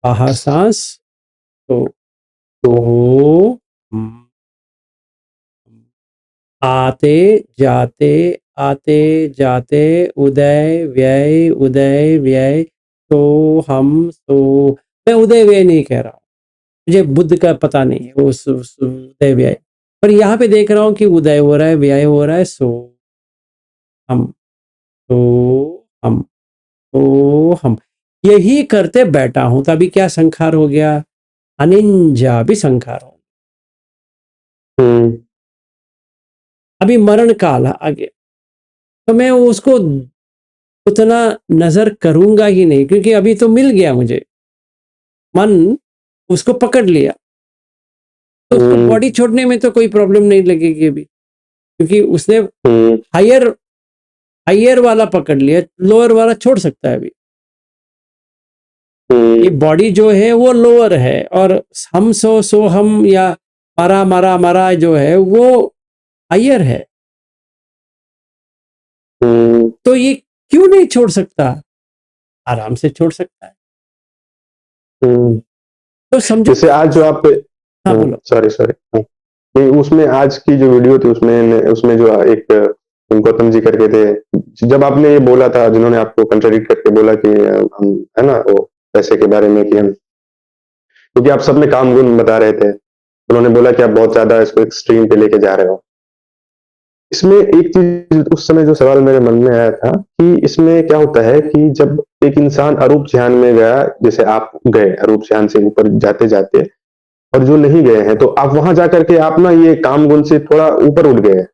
बाहर सांस तो हम। आते जाते आते जाते, उदय व्यय, तो हम तो। मैं उदय व्यय नहीं कह रहा हूं, मुझे बुद्ध का पता नहीं है वो उदय व्यय, पर यहाँ पे देख रहा हूं कि उदय हो रहा है, व्यय हो रहा है, सो हम तो हम तो हम, यही करते बैठा हूं। तभी क्या संखार हो गया? अनिंजा भी संखार हो। अभी मरण काल आ गया, तो मैं उसको उतना नजर करूंगा ही नहीं, क्योंकि अभी तो मिल गया मुझे, मन उसको पकड़ लिया, तो उसको बॉडी छोड़ने में तो कोई प्रॉब्लम नहीं लगेगी अभी, क्योंकि उसने हायर हायर वाला पकड़ लिया, लोअर वाला छोड़ सकता है अभी। ये बॉडी जो है वो लोअर है, और हम सो हम, या मरा मरा मरा जो है वो हायर है। तो ये क्यों नहीं छोड़ सकता? आराम से छोड़ सकता है। तो समझो। जैसे आज जो आप हाँ बोलो। सॉरी नहीं, उसमें आज की जो वीडियो थी उसमें जो एक गौतम जी करके थे, जब आपने ये बोला था, जिन्होंने आपको कंट्राडिक्ट करके बोला कि हम, है ना, वो पैसे के बारे में, कि हम, क्योंकि आप सब में काम गुण बता रहे थे, उन्होंने बोला कि आप बहुत ज्यादा इसको एक्सट्रीम पे लेके जा रहे हो। इसमें एक चीज उस समय जो सवाल मेरे मन में आया था कि इसमें क्या होता है कि जब एक इंसान अरूप ध्यान में गया, जैसे आप गए अरूप ध्यान से ऊपर जाते जाते, और जो नहीं गए हैं, तो आप वहां जाकर के आप ना ये काम गुण से थोड़ा ऊपर उठ गए,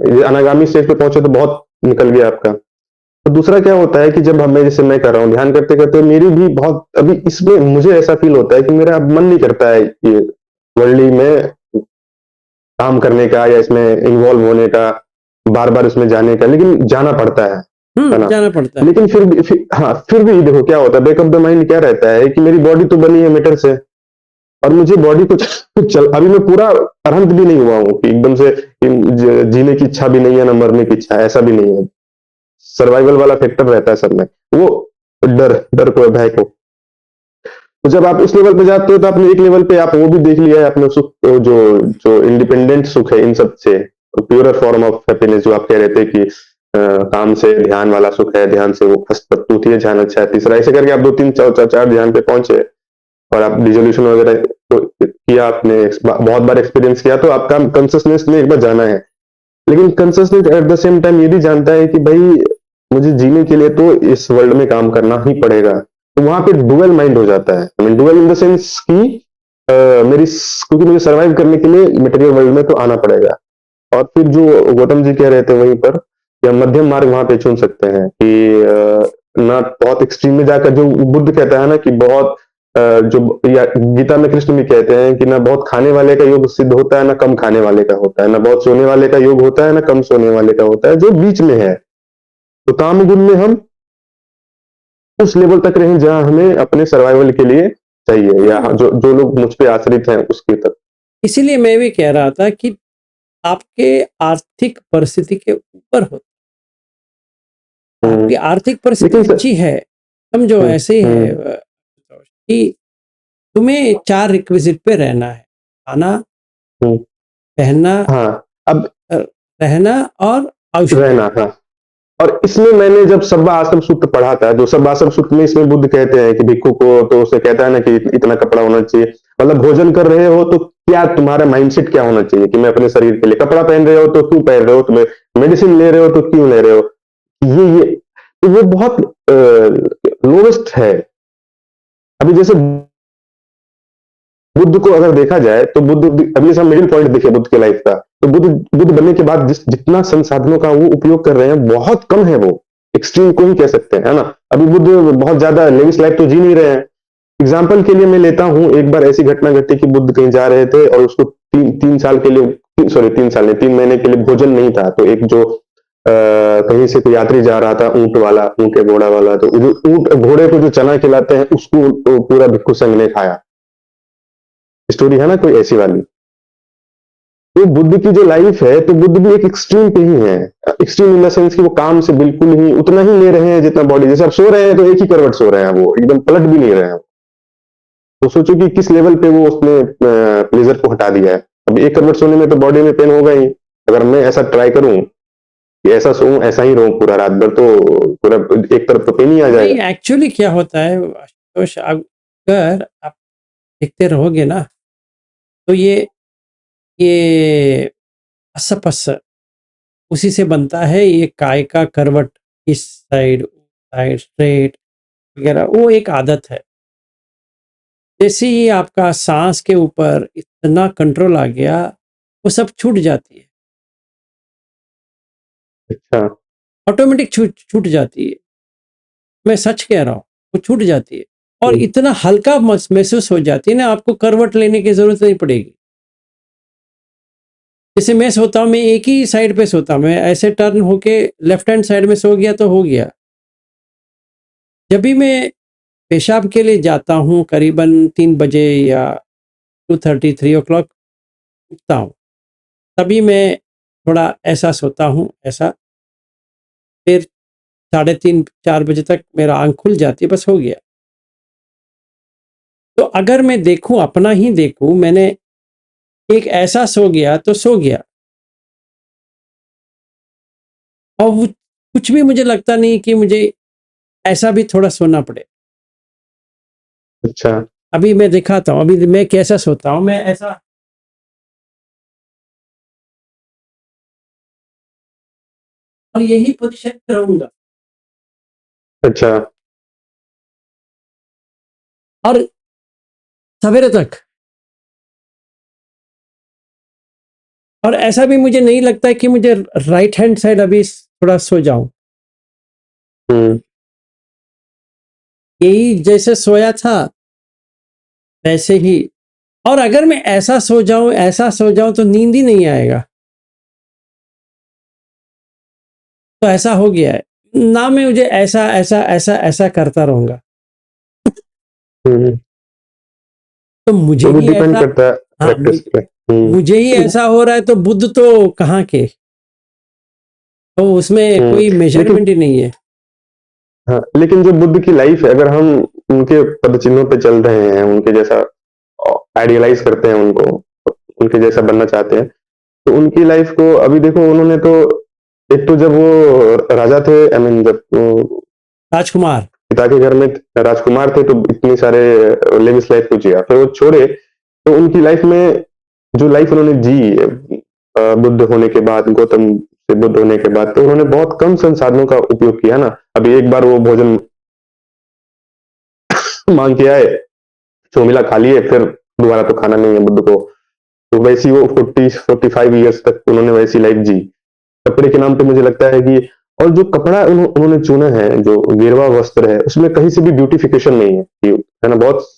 ये अनागामी स्टेज पे पहुंचे तो बहुत निकल गया आपका। तो दूसरा क्या होता है कि जब हमें, जैसे मैं कर रहा हूँ ध्यान करते करते, मेरी भी बहुत, अभी इसमें मुझे ऐसा फील होता है कि मेरा अब मन नहीं करता है ये वर्ल्डली में काम करने का, या इसमें इन्वॉल्व होने का, बार बार इसमें जाने का, लेकिन जाना पड़ता है ना। जाना पड़ता है। लेकिन फिर भी देखो क्या होता है, बैक ऑफ द माइंड क्या रहता है कि मेरी बॉडी तो बनी है मेटर से, और मुझे बॉडी को चल, अभी मैं पूरा अरहंत भी नहीं हुआ हूँ कि एकदम से जीने की इच्छा भी नहीं है, ना मरने की इच्छा, ऐसा भी नहीं है। सर्वाइवल वाला फैक्टर रहता है सब में, वो डर को, भय को। तो जब आप उस लेवल पे जाते हो, तो आपने एक लेवल पे आप वो भी देख लिया है, आपने सुख, जो जो इंडिपेंडेंट सुख है इन सब से, प्योरर फॉर्म ऑफ हैप्पीनेस, जो आप कह रहे थे कि काम से ध्यान वाला सुख है, ध्यान से वो फर्स्ट तृतीय ध्यान अच्छा है, तीसरा, ऐसे करके आप 2 3 4 ध्यान पे पहुंचे, और आप डिजोल्यूशन वगैरह तो किया, आपने बहुत बार एक्सपीरियंस किया, तो आपका कॉन्शियसनेस में एक बार जाना है। लेकिन consciousness at the same time ये भी जानता है कि भाई मुझे जीने के लिए तो इस वर्ल्ड में काम करना ही पड़ेगा। तो वहां पे डुअल माइंड हो जाता है, I mean dual in the sense कि क्योंकि मुझे सर्वाइव करने के लिए मटेरियल वर्ल्ड में तो आना पड़ेगा। और फिर जो गौतम जी कह रहे थे वहीं पर, कि हम मध्यम मार्ग वहां पे चुन सकते हैं, कि ना बहुत एक्सट्रीम में जाकर, जो बुद्ध कहता है ना कि बहुत जो, या गीता में कृष्ण भी कहते हैं कि ना बहुत खाने वाले का योग सिद्ध होता है, ना कम खाने वाले का होता है, ना बहुत सोने वाले का योग होता है, ना कम सोने वाले का होता है, जो बीच में है। तो काम गुण में हम उस लेवल तक रहें जहां हमें अपने सर्वाइवल के लिए चाहिए, या जो जो लोग मुझ पे आश्रित हैं उसके तक। इसीलिए मैं भी कह रहा था कि आपके आर्थिक परिस्थिति के ऊपर होता है। हम्म, आपकी आर्थिक परिस्थिति लेकिन सर अच्छी है, समझो ऐसे ही है कि तुम्हें 4 रिक्विजिट पे रहना है, खाना, हम्म, पहनना, हाँ, अब अ, रहना और औषधि। रहना, हाँ। और इसमें मैंने जब सब्बा आश्रम सूत्र पढ़ा था, जो सब्बा आश्रम सूत्र में इसमें बुद्ध कहते हैं कि भिक्षु को तो उसे कहता है ना कि इतना कपड़ा होना चाहिए, मतलब भोजन कर रहे हो तो क्या तुम्हारा माइंडसेट क्या होना चाहिए कि मैं अपने शरीर के लिए कपड़ा पहन रहे हो तो क्यों पहन रहे हो, तुम्हें मेडिसिन ले रहे हो तो क्यों ले रहे हो, ये तो वो बहुत लोवेस्ट है। अभी जैसे बुद्ध को अगर देखा जाए तो बुद्ध, अभी जैसा मिडिल पॉइंट देखिए बुद्ध की लाइफ का, तो बुद्ध बुद्ध बनने के बाद जितना संसाधनों का वो उपयोग कर रहे हैं बहुत कम है, वो एक्सट्रीम को ही कह सकते हैं, है ना। अभी बुद्ध बहुत ज्यादा लेविश लाइफ तो जी नहीं रहे हैं। एग्जाम्पल के लिए मैं लेता हूँ, एक बार ऐसी घटना घटी कि बुद्ध कहीं जा रहे थे और उसको तीन साल के लिए, सॉरी 3 साल नहीं, 3 महीने के लिए भोजन नहीं था। तो एक जो कहीं से कोई यात्री जा रहा था, ऊंट वाला, ऊंट या घोड़ा वाला, तो जो ऊंट घोड़े को जो चना खिलाते हैं उसको पूरा भिक्षु संघ ने खाया। स्टोरी है ना कोई ऐसी वाली। तो बुद्ध की जो लाइफ है, तो बुद्ध भी एक एक्सट्रीम पे ही है। एक्सट्रीम इन द सेंस कि वो काम से बिल्कुल ही उतना ही ले रहे हैं जितना बॉडी, जैसे आप सो रहे हैं तो एक ही करवट सो रहे हैं, वो एकदम पलट भी नहीं रहे हैं। तो सोचो कि किस लेवल पे वो उसने प्लेजर को हटा दिया है। अब एक करवट सोने में तो बॉडी में पेन होगा ही। अगर मैं ऐसा ट्राई करूं कि ऐसा सोऊं, ऐसा ही रहूं पूरा रात भर, तो पूरा एक तरफ तो पेन ही आ नहीं, जाएगा। एक्चुअली क्या होता है आशुतोष, अगर आप देखते रहोगे ना तो ये असपस उसी से बनता है। ये काय का करवट, इस साइड साइड स्ट्रेट वगैरह, वो एक आदत है। जैसे ही आपका सांस के ऊपर इतना कंट्रोल आ गया, वो सब छूट जाती है, अच्छा। ऑटोमेटिक छूट छूट जाती है। मैं सच कह रहा हूँ, वो छूट जाती है और हम्म, इतना हल्का महसूस हो जाती है ना, आपको करवट लेने की जरूरत नहीं पड़ेगी। जैसे मैं सोता हूँ, मैं एक ही साइड पे सोता हूँ, मैं ऐसे टर्न होके लेफ्ट हैंड साइड में सो गया तो हो गया। जब भी मैं पेशाब के लिए जाता हूँ करीबन 3 बजे या 2:30 3 o'clock उठता हूँ, तभी मैं थोड़ा ऐसा सोता हूँ, ऐसा, फिर 3:30 4 बजे तक मेरा आंख खुल जाती है, बस हो गया। तो अगर मैं देखूं, अपना ही देखूं, मैंने एक ऐसा सो गया तो सो गया, और कुछ भी मुझे लगता नहीं कि मुझे ऐसा भी थोड़ा सोना पड़े। अच्छा। अभी मैं दिखाता हूँ, अभी मैं कैसा सोता हूँ, मैं ऐसा, और यही पोजीशन रहूंगा अच्छा। और सवेरे तक। और ऐसा भी मुझे नहीं लगता है कि मुझे राइट हैंड साइड अभी थोड़ा सो जाऊं, हम्म, यही जैसे सोया था वैसे ही। और अगर मैं ऐसा सो जाऊं, ऐसा सो जाऊं, तो नींद ही नहीं आएगा। तो ऐसा हो गया है ना, मैं मुझे ऐसा ऐसा ऐसा ऐसा करता रहूंगा। हम्म। तो मुझे वो भी ही डिपेंड ऐसा, करता है हाँ, प्रैक्टिस पे। मुझे ही ऐसा हो रहा है, तो बुद्ध तो कहाँ के, तो उसमें कोई लेकिन मेजरमेंट ही नहीं है। हाँ, लेकिन जो बुद्ध की लाइफ है, अगर हम उनके पद चिन्हों पे चल रहे हैं, उनके जैसा आइडियलाइज करते हैं उनको, उनके जैसा बनना चाहते हैं, तो उनकी लाइफ को अभी देखो, उन्होंने तो एक तो जब वो राजा थे, आई मीन जब वो राजकुमार। पिता के घर में राजकुमार थे, तो इतने सारे लेविश लाइफ को जिया, फिर वो छोड़े, तो उनकी लाइफ में जो लाइफ उन्होंने जी बुद्ध होने के बाद, गौतम से बुद्ध होने के बाद, तो उन्होंने बहुत कम संसाधनों का उपयोग किया ना। अभी एक बार वो भोजन मांग के आए, जो मिला खा लिए, फिर दोबारा तो खाना नहीं है बुद्ध को। तो वैसी वो 40 45 ईयर्स तक उन्होंने वैसी लाइफ जी। कपड़े के नाम पे मुझे लगता है कि, और जो कपड़ा उन्होंने चुना है, जो गेरवा वस्त्र है, उसमें कहीं से भी ब्यूटिफिकेशन नहीं है है ना। बहुत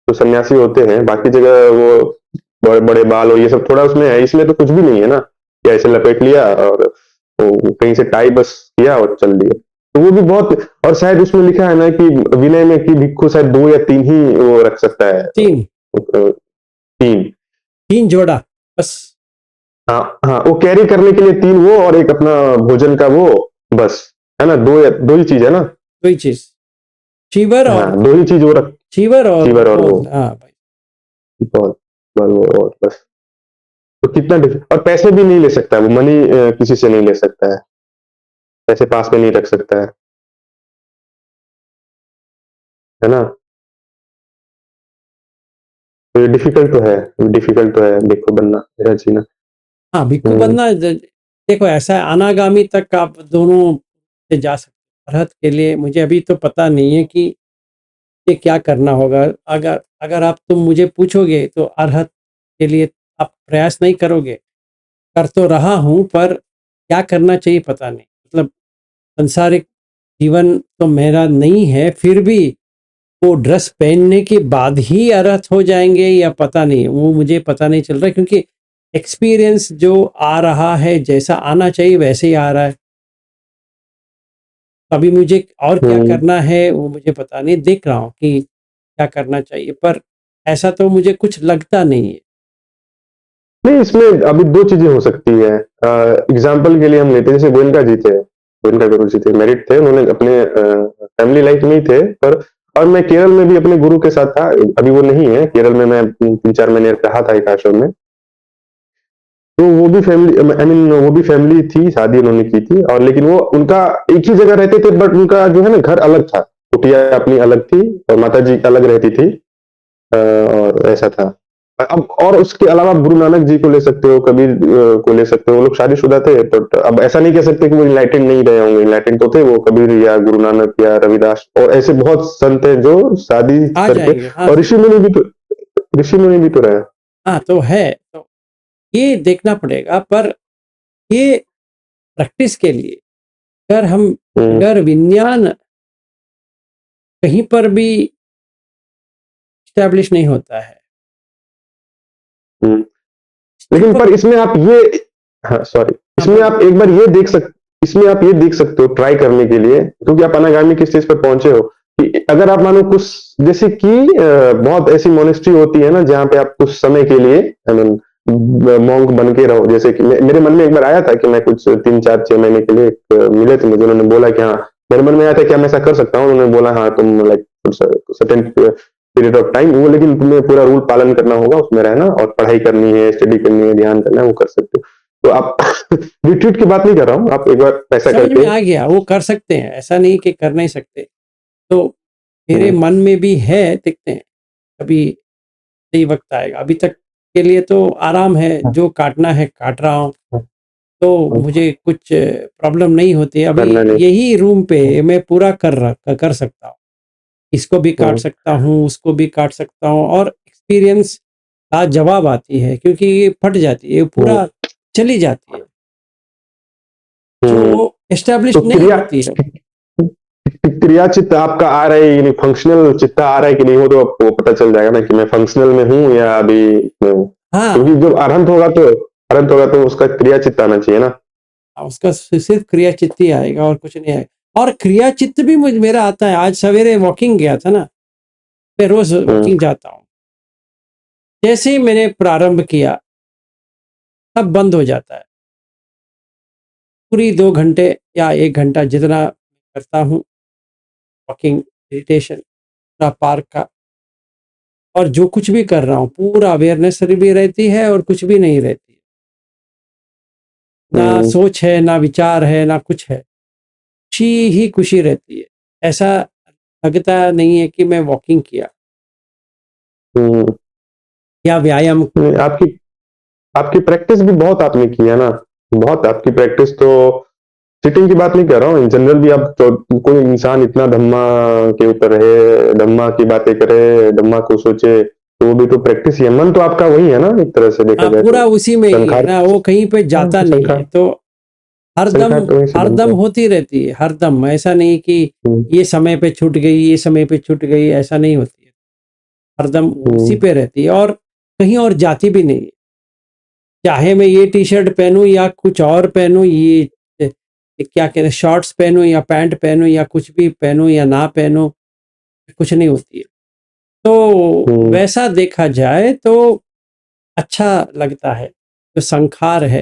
जो सन्यासी होते हैं बाकी जगह, वो बड़े बड़े बाल और ये सब थोड़ा उसमें है, इसमें तो कुछ भी नहीं है ना, या ऐसे लपेट लिया और कहीं से टाई बस किया और चल दिया। तो वो भी बहुत, और शायद उसमें लिखा है ना कि विनय में कि भिक्खु शायद 2 या 3 ही वो रख सकता है, 3 तीन। 3 जोड़ा बस। हाँ हाँ, वो कैरी करने के लिए 3 वो और एक अपना भोजन का वो, बस, है ना? 2 ही चीज़ है ना? वही चीज, चीवर हाँ, और 2 ही चीज़ वो रख, चीवर और फीवर और वो बॉल, हाँ भाई। बॉल, बॉल वो और बस। तो कितना और पैसे भी नहीं ले सकता है वो, मनी किसी से नहीं ले सकता है, पैसे पास में नहीं रख सकता है ना? तो ये डिफिकल्ट तो है भिक्षु बनना, मेरा जीना। हाँ, भिक्षु हम्म। बनना देखो ऐसा है, अनागामी तक आप दोनों से जा सकते हैं। अरहत के लिए मुझे अभी तो पता नहीं है कि ये क्या करना होगा। अगर अगर आप तुम मुझे पूछोगे तो अरहत के लिए आप प्रयास नहीं करोगे, कर तो रहा हूँ पर क्या करना चाहिए पता नहीं। मतलब संसारिक जीवन तो मेरा नहीं है, फिर भी वो ड्रेस पहनने के बाद ही अरहत हो जाएंगे या पता नहीं, वो मुझे पता नहीं चल रहा, क्योंकि एक्सपीरियंस जो आ रहा है, जैसा आना चाहिए वैसे ही आ रहा है। अभी मुझे और क्या हम्म। करना है वो मुझे पता नहीं, देख रहा हूँ कि क्या करना चाहिए, पर ऐसा तो मुझे कुछ लगता नहीं है। नहीं, इसमें अभी 2 चीज़ें हो सकती है। एग्ज़ाम्पल के लिए हम लेते हैं, जैसे गोयनका जी थे, गोयनका गुरु जी थे, मैरिड थे, उन्होंने अपने फैमिली लाइफ में ही थे, पर और मैं केरल में भी अपने गुरु के साथ था, अभी वो नहीं है, केरल में मैं 3-4 महीने रहा था एक आश्रम में। तो वो भी फैमिली, आई मीन वो भी फैमिली थी, शादी उन्होंने की थी, और लेकिन वो उनका एक ही जगह रहते थे, बट उनका जो है ना घर अलग था, कुटिया अपनी अलग थी और माताजी अलग रहती थी। और ऐसा था। अब और उसके अलावा गुरु नानक जी को ले सकते हो, कबीर को ले सकते हो, वो लोग शादीशुदा थे, बट अब ऐसा नहीं कह सकते कि वो इनलाइटेंड नहीं रहे होंगे, इनलाइटेंड तो थे वो, कबीर या गुरु नानक या रविदास और ऐसे बहुत संत हैं जो शादी आ करके, जाएंगे, हाँ। और ऋषि मुनि भी तो रहे। हाँ तो है, तो ये देखना पड़ेगा, पर ये प्रैक्टिस के लिए अगर हम, हम्म। अगर विज्ञान कहीं पर भी स्टैब्लिश नहीं होता है, हम्म। लेकिन सिर्फ, पर इसमें आप ये, हाँ सॉरी, हाँ इसमें बोलिए। आप एक बार ये देख सक इसमें आप ये देख सकते हो ट्राई करने के लिए, क्योंकि आप अनागामी की स्टेज पर पहुंचे हो, कि अगर आप मानो कुछ, जैसे कि बहुत ऐसी मोनेस्ट्री होती है ना जहाँ पे आप कुछ समय के लिए, आई मीन मॉन्क बन के रहो, जैसे कि मेरे मन में एक बार आया था कि मैं कुछ 3-4-6 महीने के लिए मिले थे मुझे, उन्होंने बोला कि हाँ, मेरे मन में आया था क्या मैं ऐसा कर सकता हूँ, उन्होंने बोला हाँ तुम like certain period of time वो, लेकिन तुम्हें पूरा रूल पालन करना होगा, उसमें रहना और पढ़ाई करनी है, स्टडी करनी है, ध्यान करना है, वो कर सकते हो। तो आप रिट्रीट की बात नहीं कर रहा हूँ, आप एक बार ऐसा समझ में करके। आ गया, वो कर सकते हैं, ऐसा नहीं कि कर नहीं सकते। तो मेरे हम्म। मन में भी है, देखते हैं अभी सही वक्त आएगा। अभी तक के लिए तो आराम है, जो काटना है काट रहा हूँ, तो मुझे कुछ प्रॉब्लम नहीं होती है। अभी करना नहीं। यही रूम पे मैं पूरा कर सकता हूँ, इसको भी काट हम्म। सकता हूँ, उसको भी काट सकता हूँ, और एक्सपीरियंस जवाब आती है, क्योंकि ये फट जाती है, हम्म। पूरा चली जाती है, जो हम्म। एस्टेब्लिश तो नहीं होती है। क्रिया चित्त आपका आ रहा है, यानी फंक्शनल चित्त आ रहा है कि नहीं, हो तो आपको पता चल जाएगा ना कि मैं फंक्शनल में हूँ या अभी मैं हूँ। हाँ, क्योंकि जब अरहंत होगा तो उसका क्रिया चित्त आना चाहिए ना। उसका सिर्फ क्रिया चित्त ही आएगा और कुछ नहीं आएगा। और क्रिया चित्त भी मेरा आता है। आज सवेरे वॉकिंग गया था ना, मैं रोज हम्म। वॉकिंग जाता हूँ, जैसे ही मैंने प्रारंभ किया तब बंद हो जाता है। पूरी 2 घंटे या 1 घंटा जितना करता हूँ वॉकिंग, मेडिटेशन, पूरा पार्क का, और जो कुछ भी कर रहा हूँ पूरा अवेयरनेस भी रहती है और कुछ भी नहीं रहती है। ना हम्म। सोच है, ना विचार है, ना कुछ है, खुशी ही खुशी रहती है। ऐसा लगता नहीं है कि मैं वॉकिंग किया हम्म। या व्यायाम। नहीं, आपकी आपकी प्रैक्टिस भी बहुत आपने की है ना, बहुत आपकी प्रैक्टिस तो, सिटिंग की बात नहीं कर रहा हूँ, इन जनरल भी आप तो, कोई इंसान इतना धम्मा के ऊपर रहे, धम्मा की बातें करे, धम्मा को सोचे, तो वो भी तो प्रैक्टिस ही है, मन तो आपका वही है ना, एक तरह से देखा हाँ, जाए पूरा तो। उसी में ही है संखार, ना, वो कहीं पे हाँ, जाता तो नहीं है। संखार, तो हरदम, संखार तो वहीं से बनते हरदम हैं। होती रहती है, हरदम। ऐसा नहीं कि हम्म। ये समय पे छूट गई, ये समय पे छूट गई, ऐसा नहीं होती है। हरदम उसी हम्म। पे रहती है, और कहीं और जाती भी नहीं है। चाहे मैं ये टी शर्ट पहनूं या कुछ और पहनूं, ये क्या कहते हैं, शॉर्ट्स पहनूं या पैंट पहनूं या कुछ भी पहनूं या ना पहनूं, कुछ नहीं होती है। तो हम्म। वैसा देखा जाए तो अच्छा लगता है। जो संखार है,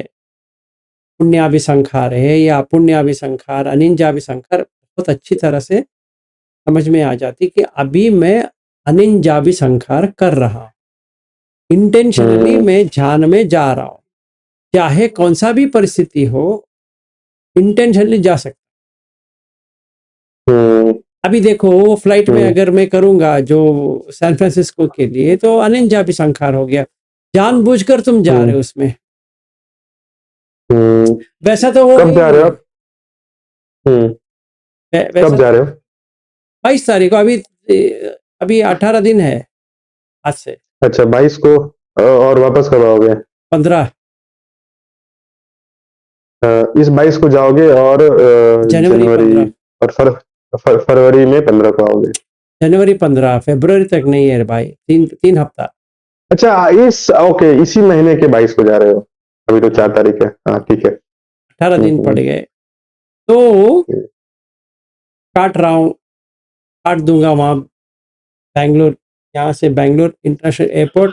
पुण्याभिसंखार है या अपुण्याभिसंखार, अनिंजाभिसंखार, बहुत अच्छी तरह से समझ में आ जाती कि अभी मैं अनिंजाभिसंखार कर रहा हूँ, इंटेंशनली मैं ध्यान में जा रहा हूँ, चाहे कौन सा भी परिस्थिति हो, इंटेंशनली जा सकता। अभी देखो फ्लाइट में अगर मैं करूंगा जो सैन फ्रांसिस्को के लिए, तो अनिंजाभिसंखार हो गया, जानबूझकर तुम जा रहे हो उसमें। वैसा तो हो कब जा रहे हो आप? वैसा कब जा रहे हो? 22 तारीख को, अभी 18 दिन है आज से। अच्छा, 22 को। और वापस कब आओगे? 15 इस 22 को जाओगे और जनवरी 15, और फरवरी में 15 को आओगे। जनवरी 15, फरवरी तक नहीं है भाई, 3 हफ्ता। अच्छा, ओके, इसी महीने के 22 को जा रहे हो? अभी तो 4 तारीख है। हाँ, ठीक है। 18 दिन पड़ गए, तो काट रहा हूँ, काट दूंगा वहां बैंगलोर, यहाँ से बैंगलोर इंटरनेशनल एयरपोर्ट,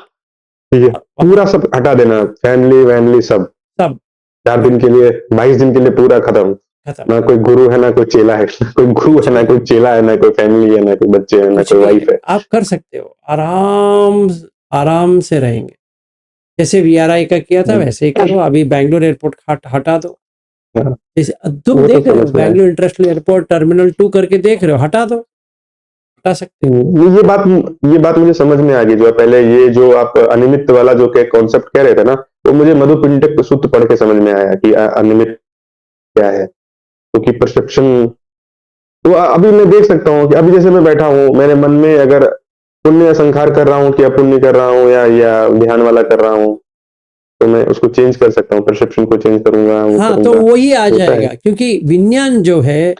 ठीक है, पूरा सब हटा देना, फैमिली सब सब 4 दिन के लिए, 22 दिन के लिए पूरा खत्म। खत्म, ना कोई गुरु है, ना कोई चेला है, कोई गुरु है, ना कोई चेला है, ना कोई फैमिली है, ना कोई बच्चे हैं, ना कुछ कोई भी वाइफ है। आप कर सकते हो, आराम से रहेंगे, जैसे VRI का किया था वैसे ही करो। अभी बैंगलोर एयरपोर्ट हटा दो, हाँ, जैसे तुम वो तो देख रहे हो समझ में आया। बैंगलोर इंटरनेशनल एयरपोर्ट टर्मिनल 2 करके देख रहे हो, हटा दो, हटा सकते हो। ये बात मुझे समझ में आ गई। जो पहले ये जो आप अनिमित्त वाला जो कॉन्सेप्ट कह रहे थे ना, वो मुझे मधुपिंडक सूत्र पढ़ के समझ में आया कि अनिमित्त क्या है। क्योंकि परसेप्शन, तो अभी मैं देख सकता हूँ कि अभी जैसे मैं बैठा हूँ, मेरे मन में अगर पुण्य संखार कर रहा हूँ कि अपुण्य कर रहा हूँ, या ध्यान वाला कर रहा हूँ, तो मैं उसको चेंज कर सकता हूँ, परसेप्शन को चेंज करूंगा, वो हाँ, तो करूंगा, वही आ होता है। जाएगा, क्योंकि विज्ञान जो है,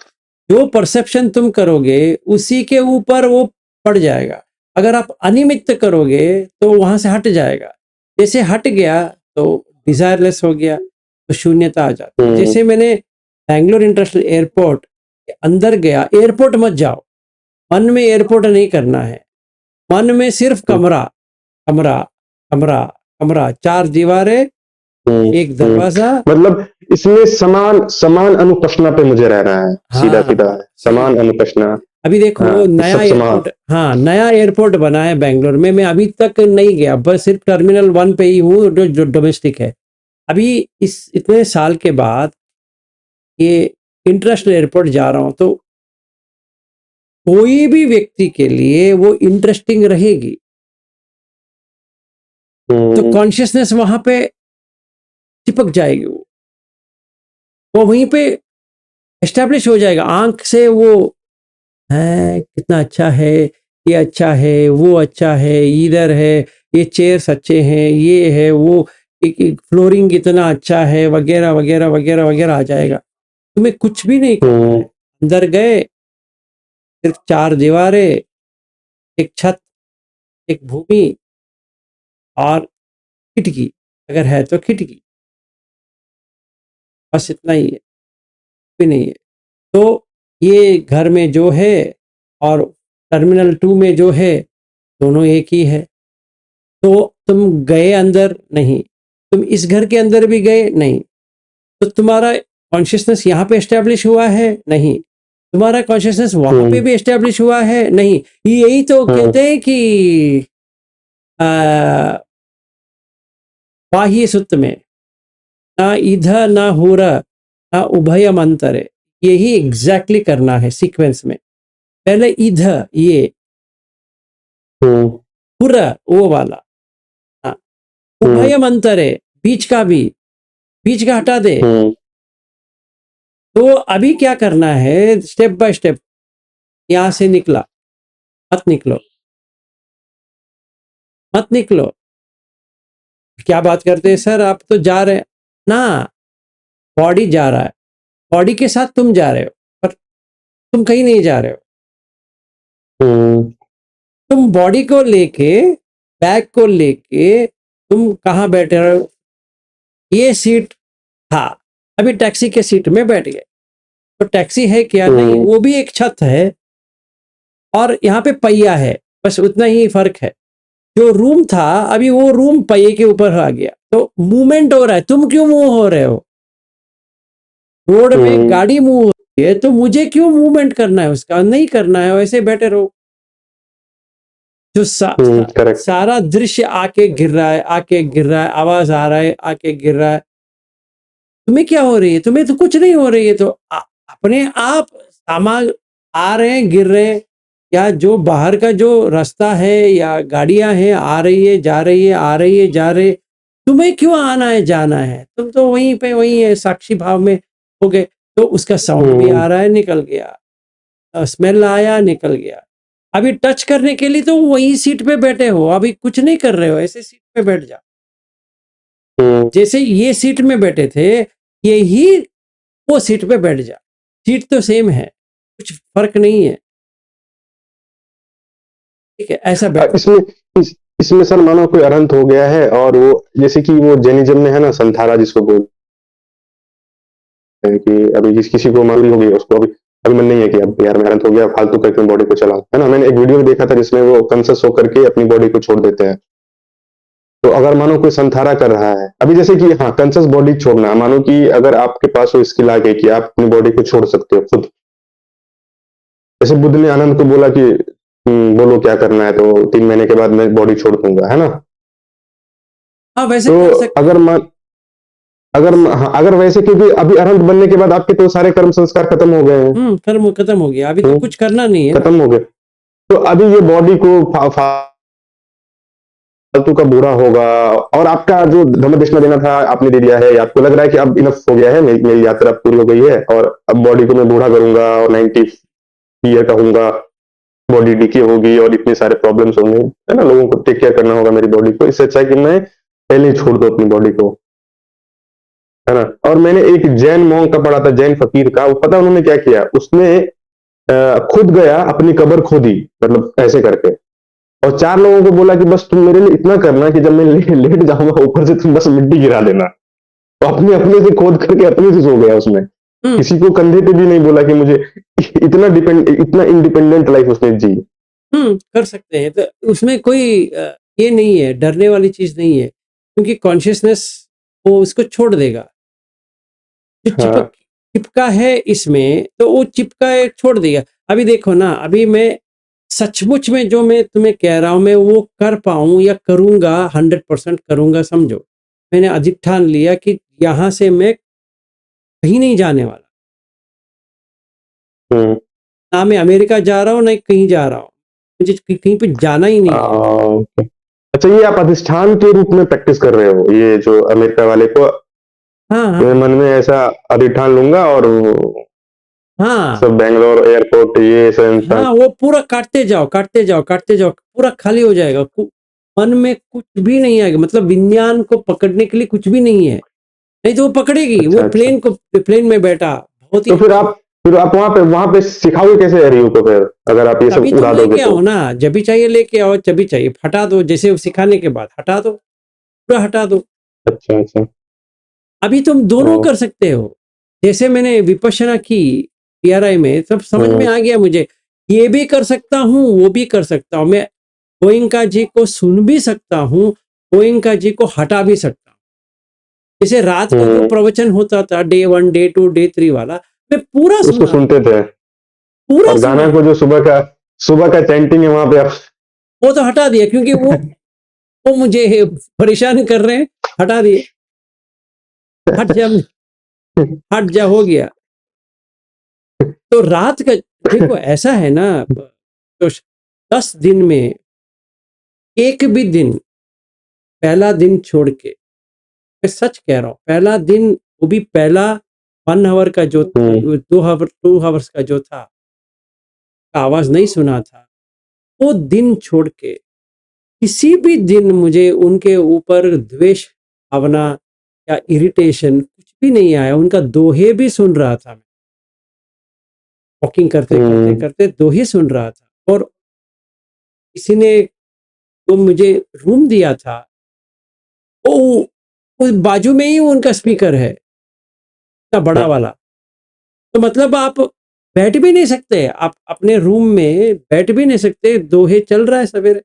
जो परसेप्शन तुम करोगे उसी के ऊपर वो पड़ जाएगा। अगर आप अनिमित्त करोगे तो वहां से हट जाएगा, जैसे हट गया तो डिजायरलेस हो गया, तो शून्यता आ जाती है। जैसे मैंने बैंगलोर इंटरनेशनल एयरपोर्ट के अंदर गया, एयरपोर्ट मत जाओ, मन में एयरपोर्ट नहीं करना है, मन में सिर्फ कमरा कमरा कमरा कमरा, 4 दीवारें, एक दरवाजा। मतलब इसमें समान समान अनुपस्ना पे मुझे रहना है, सीधा हाँ, सीधा समान अनुपस्ना। अभी देखो हाँ, कि नया सब समान। एयरपोर्ट, हाँ नया एयरपोर्ट बना है बैंगलोर में, मैं अभी तक नहीं गया, बस सिर्फ टर्मिनल 1 पे ही हूँ जो डोमेस्टिक है। अभी इस इतने साल के बाद ये इंटरनेशनल एयरपोर्ट जा रहा हूँ, तो कोई भी व्यक्ति के लिए वो इंटरेस्टिंग रहेगी, तो कॉन्शियसनेस वहां पे चिपक जाएगी, वो वहीं पे एस्टेब्लिश हो जाएगा, आंख से वो है कितना अच्छा है, ये अच्छा है, वो अच्छा है, इधर है, ये चेयर्स अच्छे हैं, ये है वो, एक फ्लोरिंग कितना अच्छा है, वगैरह वगैरह वगैरह वगैरह आ जाएगा। तुम्हें कुछ भी नहीं करना है, अंदर गए, सिर्फ 4 दीवारें, एक छत, एक भूमि और खिड़की, अगर है तो खिड़की, बस इतना ही है, भी नहीं है। तो ये घर में जो है और टर्मिनल 2 में जो है, दोनों एक ही है। तो तुम गए अंदर नहीं, तुम इस घर के अंदर भी गए नहीं, तो तुम्हारा कॉन्शियसनेस यहाँ पे एस्टेब्लिश हुआ है नहीं, तुम्हारा कॉन्शियसनेस वहां पे भी एस्टेब्लिश हुआ है नहीं। यही तो कहते हैं कि बाह्य सुत्त में ना इध ना हुर ना उभयम अंतरे, यही एग्जैक्टली करना है सीक्वेंस में। पहले इध, ये हुर, वो वाला, हाँ, उभयम अंतरे, बीच का भी, बीच का हटा दे। तो अभी क्या करना है, स्टेप बाय स्टेप, यहां से निकला, मत निकलो, मत निकलो, क्या बात करते हैं सर, आप तो जा रहे हैं ना, बॉडी जा रहा है, बॉडी के साथ तुम जा रहे हो, पर तुम कहीं नहीं जा रहे हो। तुम बॉडी को लेके, बैग को लेके तुम कहाँ बैठे रहो, ये सीट था, अभी टैक्सी के सीट में बैठ गए, तो टैक्सी है क्या, नहीं, वो भी एक छत है और यहाँ पे पहिया है, बस उतना ही फर्क है। जो रूम था अभी वो रूम पहिए के ऊपर आ गया, तो मूवमेंट हो रहा है, तुम क्यों मूव हो रहे हो? रोड में हम्म, गाड़ी मूव हो रही है तो मुझे क्यों मूवमेंट करना है? उसका नहीं करना है, वैसे बैठे रहो। जो करेक्ट। सारा दृश्य आके गिर रहा है, आके गिर रहा है, आवाज आ रहा है, आके गिर रहा है, तुम्हें क्या हो रही है? तुम्हें तो कुछ नहीं हो रही है। तो अपने आप सामान आ रहे हैं, गिर रहे हैं, या जो बाहर का जो रास्ता है या गाड़ियां हैं, आ रही है जा रही है, आ रही है जा रही है, तुम्हें क्यों आना है जाना है? तुम तो वहीं पे वहीं है, साक्षी भाव में हो गए। तो उसका साउंड भी हम्म, आ रहा है, निकल गया, स्मेल आया, निकल गया। अभी टच करने के लिए तो वही सीट पे बैठे हो, अभी कुछ नहीं कर रहे हो, ऐसे सीट पे बैठ जाओ। हम्म, जैसे ये सीट में बैठे थे, यही वो सीट पे बैठ जा। सीट तो सेम है, कुछ फर्क नहीं है। ठीक है, ऐसा बैठ। इसमें इसमें सर मानो कोई अनंत हो गया है, और वो जैसे कि वो जैनिज्म में है ना, संथारा जिसको बोलते हैं, कि अभी जिस किसी को मालूम होगी उसको अभी अभी मन नहीं है कि अब यार मैं अनंत हो गया, फालतू करके बॉडी को चलाऊं, है ना। मैंने एक वीडियो देखा था जिसमें वो कॉन्शियस होकर के अपनी बॉडी को छोड़ देते हैं। तो अगर मानो कोई संथारा कर रहा है अभी, जैसे कि हाँ कॉन्शियस बॉडी छोड़ना, मानो कि अगर आपके पास वो स्किल आ गई कि आप अपनी बॉडी को छोड़ सकते हो खुद, जैसे बुद्ध ने आनंद को बोला कि बोलो क्या करना है, तो 3 महीने के बाद मैं बॉडी छोड़ दूंगा, है ना। हाँ, वैसे तो कर सकते अगर हैं। मान अगर हाँ, अगर वैसे, क्योंकि अभी अनंत बनने के बाद आपके तो सारे कर्म संस्कार खत्म हो गए हैं। कर्म खत्म हो गया, अभी तो हम्म, कुछ करना नहीं है ना। खत्म हो गए। तो अभी ये बॉडी को फालतू का बूढ़ा होगा, और आपका जो धर्म दक्षिणा देना था आपने दे दिया है, आपको लग रहा है कि अब इनफ हो गया है, मेरी यात्रा पूरी हो गई है, और अब बॉडी को मैं बूढ़ा करूंगा और 90 ईयर का हूंगा, बॉडी डिके होगी और इतने सारे प्रॉब्लम्स होंगे, है ना, लोगों को टेक केयर करना होगा मेरी बॉडी को, इससे अच्छा है कि मैं पहले ही छोड़ दो अपनी बॉडी को, है ना। और मैंने एक जैन मोंग का पढ़ा था, जैन फकीर का, वो पता उन्होंने क्या किया, उसने खुद गया अपनी कब्र खोदी, मतलब ऐसे करके, और 4 लोगों को बोला कि बस तुम मेरे लिए इतना करना कि जब मैं लेट जाऊंगा ऊपर से तुम बस मिट्टी गिरा देना। तो अपने अपने से खोद करके अपने से सो गया उसमें, हम्म किसी को कंधे पे भी नहीं बोला कि मुझे, इतना इंडिपेंडेंट लाइफ उसने जी। कर सकते हैं। तो उसमें कोई ये नहीं है, डरने वाली चीज नहीं है, क्योंकि कॉन्शियसनेस वो उसको छोड़ देगा। जो हाँ। चिपका है इसमें, तो वो चिपका है, छोड़ देगा। अभी देखो ना, अभी मैं सचमुच में जो मैं तुम्हें कह रहा हूं, मैं वो कर पाऊं या करूंगा, 100% करूंगा, समझो। मैंने अधिष्ठान लिया कि यहां से मैं कहीं नहीं जाने वाला। हम्म। ना मैं अमेरिका जा रहा हूँ, ना कहीं जा रहा हूँ, मुझे कहीं पे जाना ही नहीं है। ओके। अच्छा, ये आप अधिष्ठान के रूप में प्रैक्टिस कर रहे हो, ये जो अमेरिका वाले को, हाँ हाँ मैं मन में ऐसा अधिष्ठान लूंगा और हाँ सब बैंगलोर एयरपोर्ट ये सब इंसान। हाँ, वो पूरा काटते जाओ, काटते जाओ, काटते जाओ, पूरा खाली हो जाएगा। मन में कुछ भी नहीं आएगा, मतलब विज्ञान को पकड़ने के लिए कुछ भी नहीं है। नहीं तो वो पकड़ेगी, वो अच्छा, अच्छा। प्लेन में बैठा, बहुत ही तो अच्छा। फिर आप वहां पे सिखाओगे कैसे रियो को, फिर अगर आप ये सब तभी तुम उड़ा दोगे लेके तो। आओ ना, जब भी चाहिए लेके आओ, जब भी चाहिए हटा दो, जैसे वो सिखाने के बाद हटा दो, पूरा हटा दो। अच्छा, अच्छा। अभी तुम दोनों ओ, कर सकते हो। जैसे मैंने विपश्यना की पीआरआई में, सब समझ में हम्म, आ गया मुझे। ये भी कर सकता हूँ, वो भी कर सकता हूँ मैं। गोइंका जी को सुन भी सकता हूँ, गोइंका जी को हटा भी सकता हूँ। जैसे रात को जो हम्म, प्रवचन होता था, डे 1 डे 2 डे 3 वाला, मैं पूरा उसको सुना, सुनते थे। पूरा और गाना सुना। को जो सुबह का चैंटिंग है वहां पे आप। वो तो हटा दिया, क्योंकि वो मुझे परेशान कर रहे हैं, हटा दिए। हट जा, हट जा, हो गया। तो रात का, देखो ऐसा है ना, तो 10 दिन में एक भी दिन, पहला दिन छोड़ के, मैं सच कह रहा हूँ, पहला दिन, वो भी पहला 1 आवर का जो, हम्म, 2 आवर्स का जो था, आवाज नहीं सुना था, वो दिन छोड़ के किसी भी दिन मुझे उनके ऊपर द्वेष भावना या इरिटेशन कुछ भी नहीं आया। उनका दोहे भी सुन रहा था मैं, वॉकिंग करते करते हम्म, करते दोहे सुन रहा था। और किसी ने तो मुझे रूम दिया था, वो उस बाजू में ही उनका स्पीकर है, इतना बड़ा वाला। तो मतलब आप बैठ भी नहीं सकते, आप अपने रूम में बैठ भी नहीं सकते, दोहे चल रहा है सवेरे,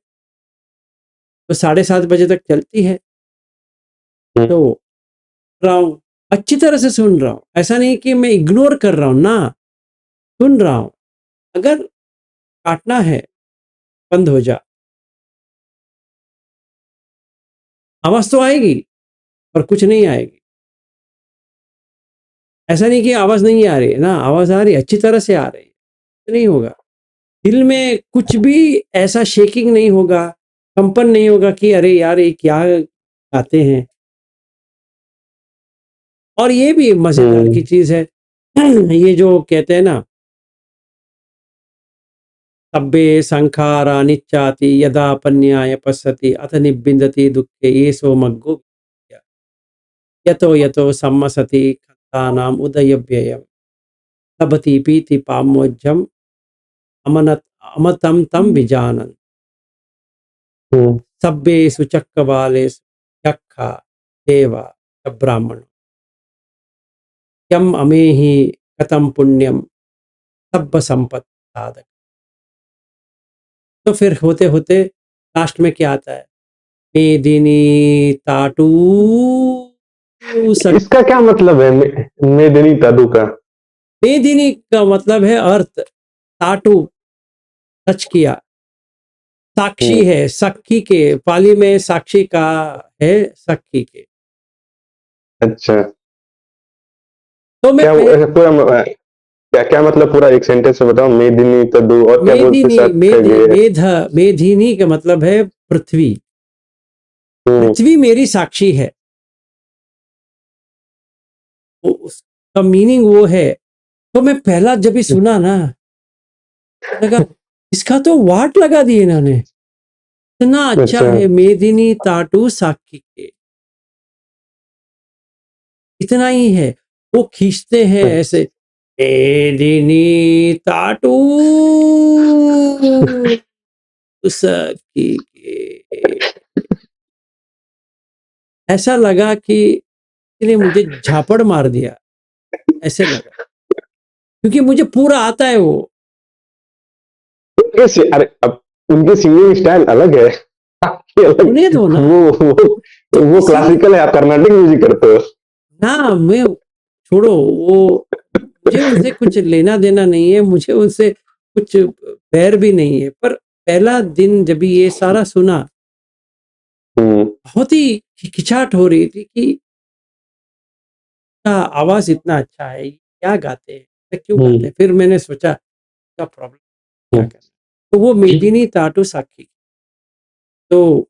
तो 7:30 बजे तक चलती है। हम्म, तो रहा हूँ, अच्छी तरह से सुन रहा हूँ, ऐसा नहीं कि मैं इग्नोर कर रहा हूँ ना, सुन रहा हूँ। अगर काटना है बंद हो जा, आवाज तो आएगी पर कुछ नहीं आएगी। ऐसा नहीं कि आवाज नहीं आ रही है ना, आवाज आ रही है, अच्छी तरह से आ रही है, कुछ नहीं होगा। दिल में कुछ भी ऐसा शेकिंग नहीं होगा, कंपन नहीं होगा कि अरे यार ये क्या गाते हैं। और ये भी मजेदार हम्म, की चीज है, ये जो कहते हैं ना, तब्बे संखारा निच्चाति यदा पन्याय पश्यति अथ निब्बिन्दति दुःखे येषो मग्गो यतो यतो सम्मसति खन्तानाम् उदयव्ययम् लभति पीति पामोज्जम् अमनत अमतं तं विजानन् हम्म, सब्बेषु चक्रवालेषु यक्खा देवा च ब्राह्मण यम अमेहि कथम पुण्यम सब्ब संपत् साधक। तो फिर होते होते लास्ट में क्या आता है, मेदिनी ताटू सक। इसका क्या मतलब है मेदिनी तादू का? मेदिनी का मतलब है अर्थ, ताटू टच किया, साक्षी हम्म, है सखी के, पाली में साक्षी का है सखी के। अच्छा, तो मैं क्या ऐसा पूरा क्या क्या मतलब पूरा एक सेंटेंस में बताओ, मेदिनी तदु और क्या बोलते मेदिनी साथ गए? मेधिनी का मतलब है पृथ्वी, हम्म, पृथ्वी मेरी साक्षी है। उसका मीनिंग वो है। तो मैं पहला जब भी सुना ना, लगा इसका तो वाट लगा दिए इन्होंने, इतना अच्छा अच्छा, है, मेदिनी ताटू साक्षी के, इतना ही है। वो खींचते हैं ऐसे, मेदिनी ताटू साक्षी के। ऐसा लगा कि इसने मुझे झापड़ मार दिया, ऐसे लगा, क्योंकि मुझे पूरा आता है वो। कैसे? अरे अब उनके सिंगिंग स्टाइल अलग है, आपकी अलग। सुने दो ना, तो वो इसीलिए क्लासिकल है, आप कर्नाटिक म्यूजिक करते हो। ना, मैं छोड़ो वो, मुझे उनसे कुछ लेना देना नहीं है, मुझे उनसे कुछ बैर भी नहीं है। पर पहला दिन जब ये सारा सुना, हम्म, बहुत ही हिचकिचाहट हो रही थी कि आवाज इतना अच्छा है, क्या गाते हैं, ये क्यों गाते हम्म, हैं। फिर मैंने सोचा क्या प्रॉब्लम, क्या हम्म, करना। तो वो मेदिनी ताटू साखी, तो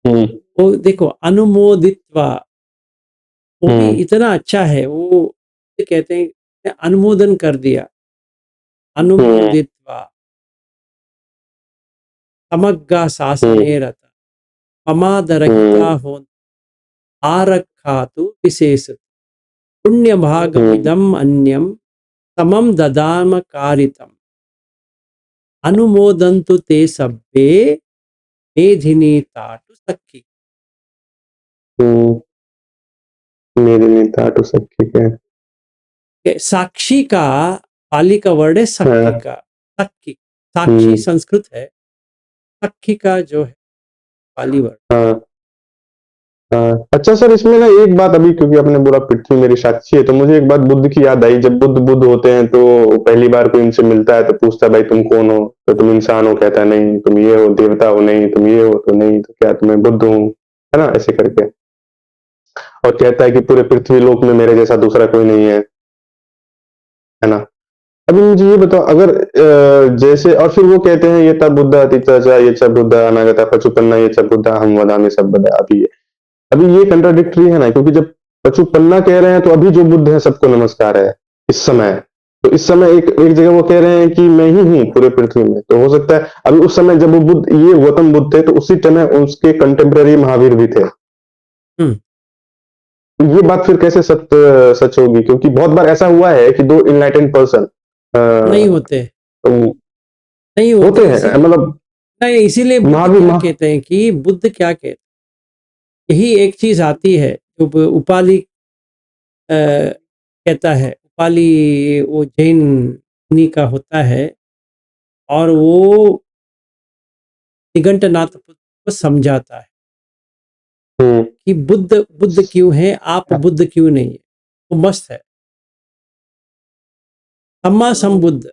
हम्म, वो देखो अनुमोदित्वा, वो भी हम्म, इतना अच्छा है। वो कहते हैं अनुमोदन कर दिया, हम्म, अनुमोदित्वा समग्गा हम्म, शासने रता ममादरहिता हम्म, हो आरक्षातु विशेष पुण्य हम्म, भागमिदम अन्यम समम ददाम कारितम अनुमोदन्तु ते सब्बे मेधिनी ताटु सखी। हम्म, मेदिनी ताटू सब ठीक है। साक्षी का पाली का वर्ड है सखी हाँ, का, सखी, साक्षी हम्म, संस्कृत है, सखी का जो है पाली वर्ड। हाँ, हाँ। अच्छा सर, इसमें ना एक बात, अभी क्योंकि आपने बोला पृथ्वी मेरी साक्षी है, तो मुझे एक बात बुद्ध की याद आई। जब बुद्ध बुद्ध होते हैं तो पहली बार कोई इनसे मिलता है तो पूछता है, भाई तुम कौन हो? तो तुम इंसान हो, कहता है नहीं। तुम ये हो, देवता हो, नहीं। तुम ये हो, तो नहीं। तो क्या तुम्हें बुद्ध हूँ, है ना, ऐसे करके। और कहता है कि पूरे पृथ्वी लोक में मेरे जैसा दूसरा कोई नहीं है ना। अभी मुझे ये बताओ, अगर जैसे, और फिर वो कहते हैं ये तब बुद्धा अतीता च ये च बुद्धा अनागता पचुपन्ना ये च बुद्धा हम वदामि सब बदा। अभी ये कंट्राडिक्टरी है ना, क्योंकि जब पचुपन्ना कह रहे हैं तो अभी जो बुद्ध है सबको नमस्कार है इस समय। तो इस समय एक एक जगह वो कह रहे हैं कि मैं ही हूँ पूरे पृथ्वी में। तो हो सकता है अभी उस समय जब वो बुद्ध, ये गौतम बुद्ध थे, तो उसी समय उसके कंटेम्प्रेरी महावीर भी थे। हम्म, तो ये बात फिर कैसे सच होगी? क्योंकि बहुत बार ऐसा हुआ है कि दो इनलाइटेंड पर्सन नहीं होते, नहीं होते, होते हैं, इसीलिए मतलब नहीं, इसीलिए बुद्ध महावीर क्या कहते हैं कि बुद्ध क्या कहते हैं, यही एक चीज आती है जो उपाली कहता है। उपाली वो जैन मुनि का होता है, और वो निगंटनाथ को समझाता है कि बुद्ध बुद्ध क्यों है, आप बुद्ध क्यों नहीं है, वो मस्त है। सम्मा संबुद्ध,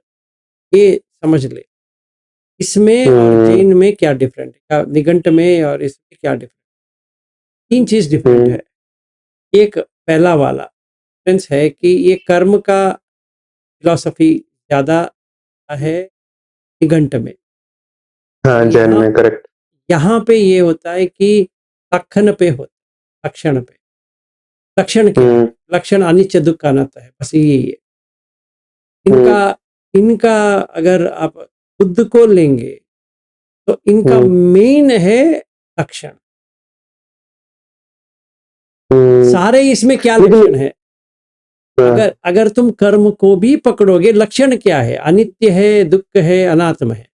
ये समझ ले। इसमें और जैन में क्या डिफरेंट है, निघंट में और इसमें क्या डिफरेंट, तीन चीज डिफरेंट है। एक पहला वाला डिफरेंस है कि ये कर्म का फिलॉसफी ज्यादा है निघंट में। हाँ, जैन में करेक्ट। यहाँ पे ये होता है कि लक्षण पे होता है, लक्षण पे। लक्षण क्या है? लक्षण अनित्य दुख अनात्म है, बस यही है इनका। इनका अगर आप बुद्ध को लेंगे तो इनका मेन है लक्षण। सारे इसमें क्या लक्षण है, अगर अगर तुम कर्म को भी पकड़ोगे, लक्षण क्या है, अनित्य है, दुख है, अनात्म है।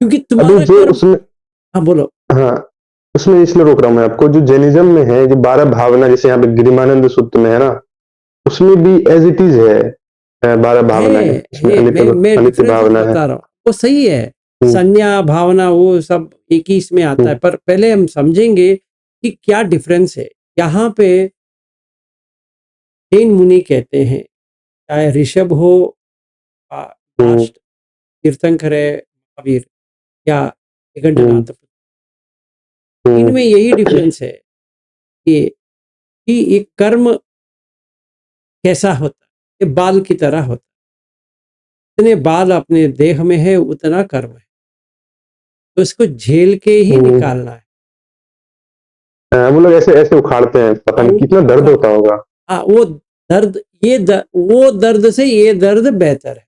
क्योंकि तुम्हारा जो कर्म, उसमें, हाँ बोलो। हाँ, उसमें इसलिए रोक रहा हूँ मैं आपको, जो जैनिज्म में है, जो 12 भावना, जैसे यहाँ पे गिरिमानंद सूत्र में है ना, उसमें भी एज इट इज है, 12 भावना है, उसमें मैं अनित्य डिफरेंसेस भावना है। बता रहा हूँ, वो सही है। संज्ञा भावना वो सब एक ही इसमें आता है, पर पहले हम समझेंगे कि क्या डिफरेंस है। यहाँ पे जैन मुनि कहते हैं, चाहे ऋषभ हो, काष्ट, तीर्थंकर है, महावीर या निगंडनाथ, इनमें यही डिफरेंस है कि ये कर्म कैसा होता है, ये बाल की तरह होता है। जितने बाल अपने देह में है उतना कर्म है, तो इसको झेल के ही निकालना है। वो लोग ऐसे ऐसे उखाड़ते हैं, पता नहीं कितना दर्द होता होगा। हाँ, वो दर्द, वो दर्द से ये दर्द बेहतर है।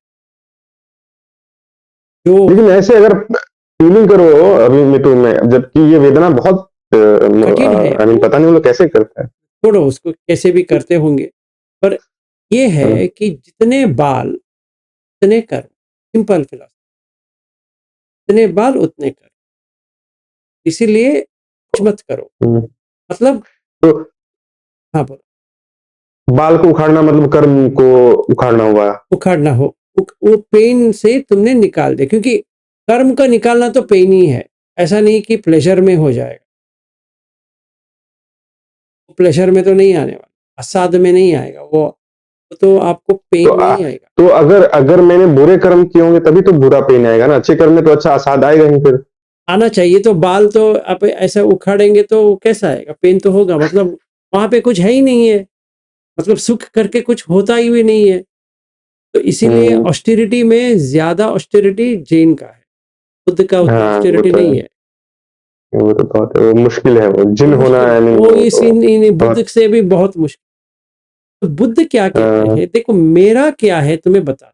जो लेकिन ऐसे अगर फीलिंग करो, अभी मैं जबकि ये वेदना बहुत कठिन है, आई मीन पता नहीं वो लोग कैसे करते हैं। छोड़ो उसको, कैसे भी करते होंगे, पर ये है कि जितने बाल उतने कर्म, सिंपल फिलॉसफी, जितने बाल उतने कर्म, इसीलिए कुछ मत करो, मतलब। तो हाँ बोलो। बाल को उखाड़ना मतलब कर्म को उखाड़ना हुआ। उखाड़ना हो, वो पेन से तुमने निकाल दे, क्योंकि कर्म का निकालना तो पेन ही है, ऐसा नहीं कि प्लेजर में हो जाएगा। प्लेजर में तो नहीं आने वाला, असाध में नहीं आएगा वो तो आपको पेन नहीं आएगा। तो अगर अगर मैंने बुरे कर्म किए होंगे तभी तो बुरा पेन आएगा ना, अच्छे कर्म में तो अच्छा असाध आएगा ही फिर। आना चाहिए, तो बाल तो आप ऐसा उखाड़ेंगे तो कैसा आएगा, पेन तो होगा, मतलब वहां पे कुछ है ही नहीं है, मतलब सुख करके कुछ होता ही भी नहीं है। तो इसीलिए ऑस्टेरिटी में ज्यादा ऑस्टेरिटी जैन का है, बुद्ध का उतना ऑस्टेरिटी नहीं है। वो तो बहुत वो मुश्किल है, वो जिन होना है, वो इस इन बुद्ध से भी बहुत मुश्किल। तो बुद्ध क्या कहते हैं, देखो मेरा क्या है तुम्हें बता,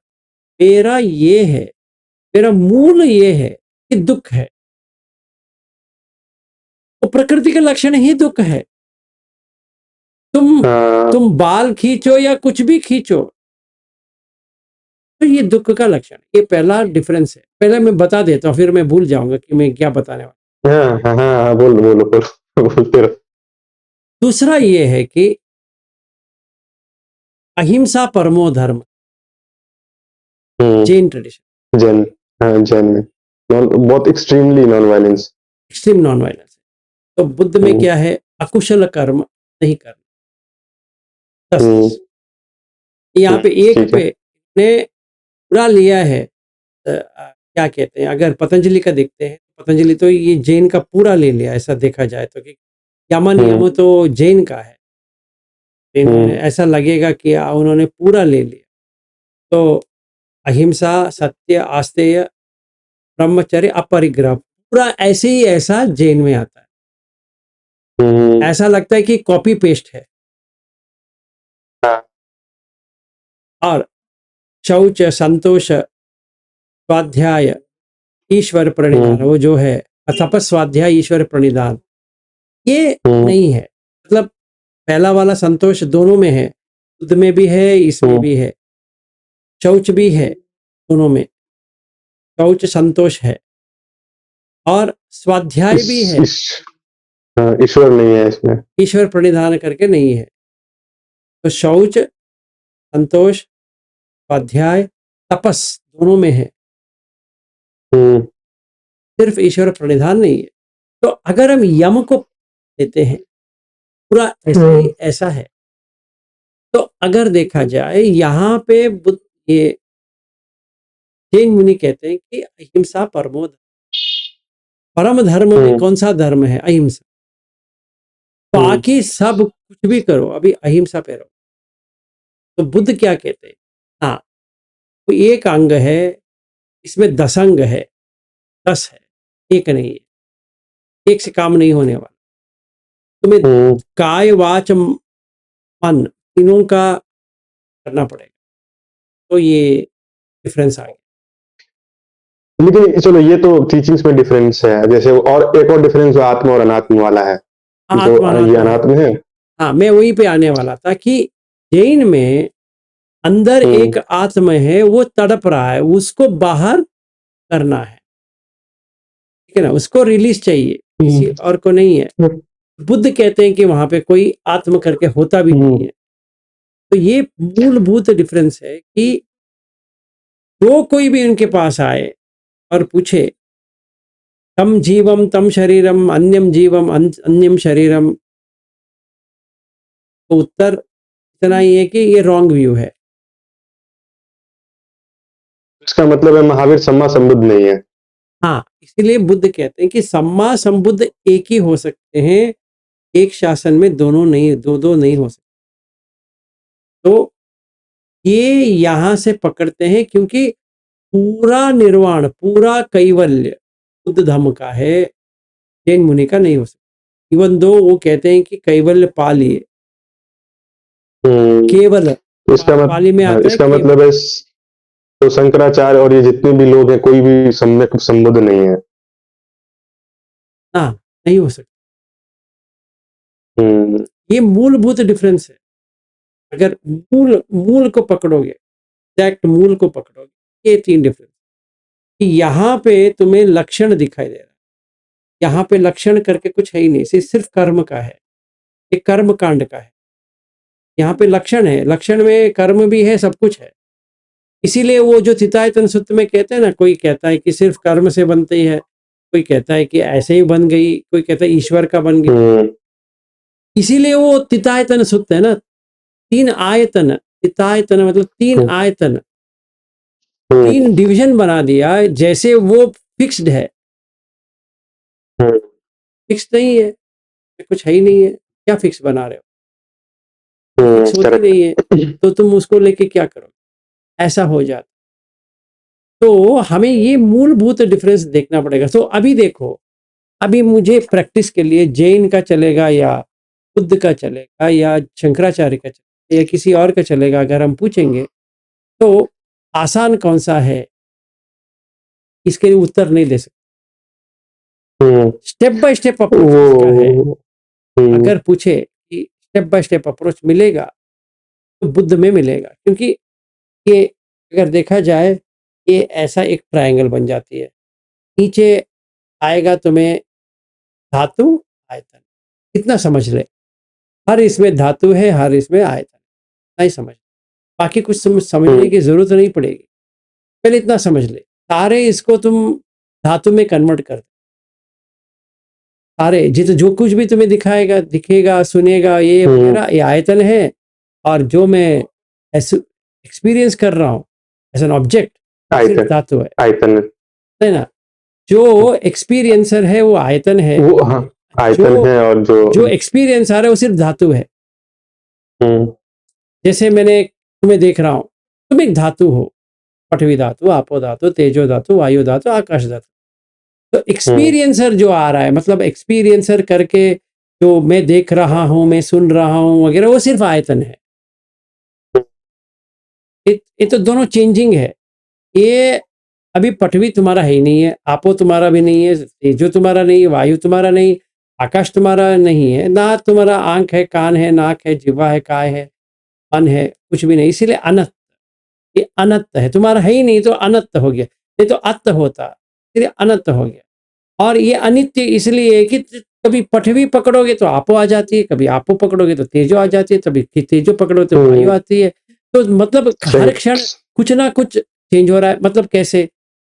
मेरा ये है, मेरा मूल ये है कि दुख है, तो प्रकृति का लक्षण ही दुख है। तुम बाल खींचो या कुछ भी खींचो, तो ये दुख का लक्षण है। ये पहला डिफरेंस है, पहले मैं बता देता हूँ, फिर मैं भूल जाऊंगा कि मैं क्या बताने वाला। हाँ, बोलो बोलो बोलो, बोलते रहो। दूसरा ये है कि अहिंसा परमो धर्म, जैन ट्रेडिशन, जैन, हाँ जैन में बहुत extremely non violence, extreme non violence. तो बुद्ध में क्या है, अकुशल कर्म नहीं करना। यहाँ पे एक पे ने पूरा लिया है, क्या कहते हैं, अगर पतंजलि का देखते हैं, पतंजलि तो ये जैन का पूरा ले लिया, ऐसा देखा जाए तो, कि यम नियम तो जैन का है, इन्होंने ऐसा लगेगा कि उन्होंने पूरा ले लिया। तो अहिंसा, सत्य, आस्तेय, ब्रह्मचर्य, अपरिग्रह, पूरा ऐसे ही ऐसा जैन में आता है। ऐसा लगता है कि कॉपी पेस्ट है। और शौच, संतोष, स्वाध्याय, ईश्वर प्रणिधान, वो जो है तपस्वाध्याय, ईश्वर प्रणिधान, ये नहीं है। मतलब पहला वाला संतोष दोनों में है, बुद्ध में भी है, इसमें भी है। शौच भी है दोनों में, शौच संतोष है, और स्वाध्याय भी है, ईश्वर नहीं है इसमें, ईश्वर प्रणिधान करके नहीं है। तो शौच, संतोष, स्वाध्याय, तपस दोनों में है, सिर्फ ईश्वर प्रणिधान नहीं है। तो अगर हम यम को लेते हैं पूरा ऐसा ही ऐसा है, तो अगर देखा जाए यहाँ पे बुद्ध ये जैन मुनि कहते हैं कि अहिंसा परमो धर्म। परम धर्म में कौन सा धर्म है? अहिंसा। बाकी सब कुछ भी करो, अभी अहिंसा पे रहो। तो बुद्ध क्या कहते हैं? हाँ, कोई एक अंग है, इसमें 10 अंग है, 10 है, एक नहीं है। एक से काम नहीं होने वाला। तुम्हें काय वाच मन तीनों का करना पड़ेगा। तो ये डिफरेंस आ गया। लेकिन चलो ये तो टीचिंग्स में डिफरेंस है, जैसे और एक और डिफरेंस जो आत्म और अनात्म वाला है, जो आत्मा ये अनात्म है। हाँ, मैं वहीं पे आने वाला था कि जैन में अंदर एक आत्मा है, वो तड़प रहा है, उसको बाहर करना है, ठीक है ना, उसको रिलीज चाहिए, किसी और को नहीं है। बुद्ध कहते हैं कि वहां पे कोई आत्म करके होता भी नहीं है। तो ये मूलभूत डिफरेंस है कि जो कोई भी उनके पास आए और पूछे तम जीवम तम शरीरम अन्यम जीवम अन्यम शरीरम, तो उत्तर इतना ही है कि ये रॉन्ग व्यू है। इसका मतलब है महावीर सम्मा संबुद्ध नहीं है। हाँ, इसीलिए बुद्ध कहते हैं कि सम्मा संबुद्ध एक ही हो सकते हैं, एक शासन में दोनों नहीं, दो नहीं हो सकते। तो ये यहां से पकड़ते हैं क्योंकि पूरा निर्वाण, पूरा कैवल्य बुद्ध धर्म का है, जैन मुनि का नहीं हो सकता। इवन दो वो कहते हैं कि कैवल्य पा लिए, केवल पाली में आता है। इसका मतलब है तो शंकराचार्य और ये जितने भी लोग हैं, कोई भी सम्यक संबुद्ध नहीं है। हाँ, नहीं हो सकता। ये मूलभूत डिफरेंस है। अगर मूल को पकड़ोगे, एग्जैक्ट मूल को पकड़ोगे, ये 3 डिफरेंस कि यहाँ पे तुम्हें लक्षण दिखाई दे रहा है, यहाँ पे लक्षण करके कुछ है ही नहीं, सिर्फ कर्म का है, ये कर्म कांड का है। यहाँ पे लक्षण है, लक्षण में कर्म भी है, सब कुछ है। इसीलिए वो जो चितायतन सूत्र में कहते हैं ना, कोई कहता है कि सिर्फ कर्म से बनती है, कोई कहता है कि ऐसे ही बन गई, कोई कहता है ईश्वर का बन गई। इसीलिए वो चितायतन सूत्र है ना, 3 आयतन, चितायतन मतलब 3 आयतन, 3 डिवीजन बना दिया, जैसे वो फिक्स्ड है। फिक्स नहीं है, कुछ है ही नहीं है, क्या फिक्स बना रहे हो? फिक्स होती नहीं है, तो तुम उसको लेके क्या करो? ऐसा हो जाता। तो हमें ये मूलभूत डिफरेंस देखना पड़ेगा। तो अभी देखो, अभी मुझे प्रैक्टिस के लिए जैन का चलेगा या बुद्ध का चलेगा या शंकराचार्य का चलेगा या किसी और का चलेगा, अगर हम पूछेंगे तो आसान कौन सा है, इसके लिए उत्तर नहीं दे सकते। स्टेप बाय स्टेप अप्रोच इसका है। अगर पूछे कि स्टेप बाय स्टेप अप्रोच मिलेगा तो बुद्ध में मिलेगा, क्योंकि ये अगर देखा जाए, ये ऐसा एक ट्रायंगल बन जाती है। नीचे आएगा तुम्हें धातु आयतन, इतना समझ ले, हर इसमें धातु है, हर इसमें आयतन, नहीं समझ, बाकी कुछ समझने की जरूरत नहीं पड़ेगी, पहले इतना समझ ले। सारे इसको तुम धातु में कन्वर्ट कर, सारे जो कुछ भी तुम्हें दिखाएगा, दिखेगा, सुनेगा, ये वगैरह, ये आयतन है। और जो मैं एक्सपीरियंस कर रहा हूँ एज एन ऑब्जेक्ट, सिर्फ धातु है, आयतन है ना। जो एक्सपीरियंसर है वो आयतन है, वो हाँ, आयतन है, और जो एक्सपीरियंसर है वो सिर्फ धातु है। जैसे मैंने तुम्हें देख रहा हूँ, तुम एक धातु हो, पृथ्वी धातु, आपो धातु, तेजो धातु, वायु धातु, आकाश धातु। तो एक्सपीरियंसर जो आ रहा है, मतलब एक्सपीरियंसर करके जो मैं देख रहा हूँ, मैं सुन रहा हूँ वगैरह, वो सिर्फ आयतन है। ये तो दोनों चेंजिंग है। ये अभी पृथ्वी तुम्हारा है ही नहीं है, आपो तुम्हारा भी नहीं है, तेजो तुम्हारा नहीं है, वायु तुम्हारा नहीं, आकाश तुम्हारा नहीं है, ना तुम्हारा आंख है, कान है, नाक है, जिह्वा है, काय है, मन है, कुछ भी नहीं। इसीलिए अनंत, ये अनंत है, तुम्हारा है ही नहीं तो अनंत हो गया, नहीं तो अत होता, इसलिए अनंत हो गया। और ये अनित्य इसलिए है कि कभी पृथ्वी पकड़ोगे तो आपो आ जाती है, कभी आपो पकड़ोगे तो तेजो आ जाती है, कभी तेजो पकड़ो तो वायु आती है। तो मतलब हर क्षण कुछ ना कुछ चेंज हो रहा है। मतलब कैसे,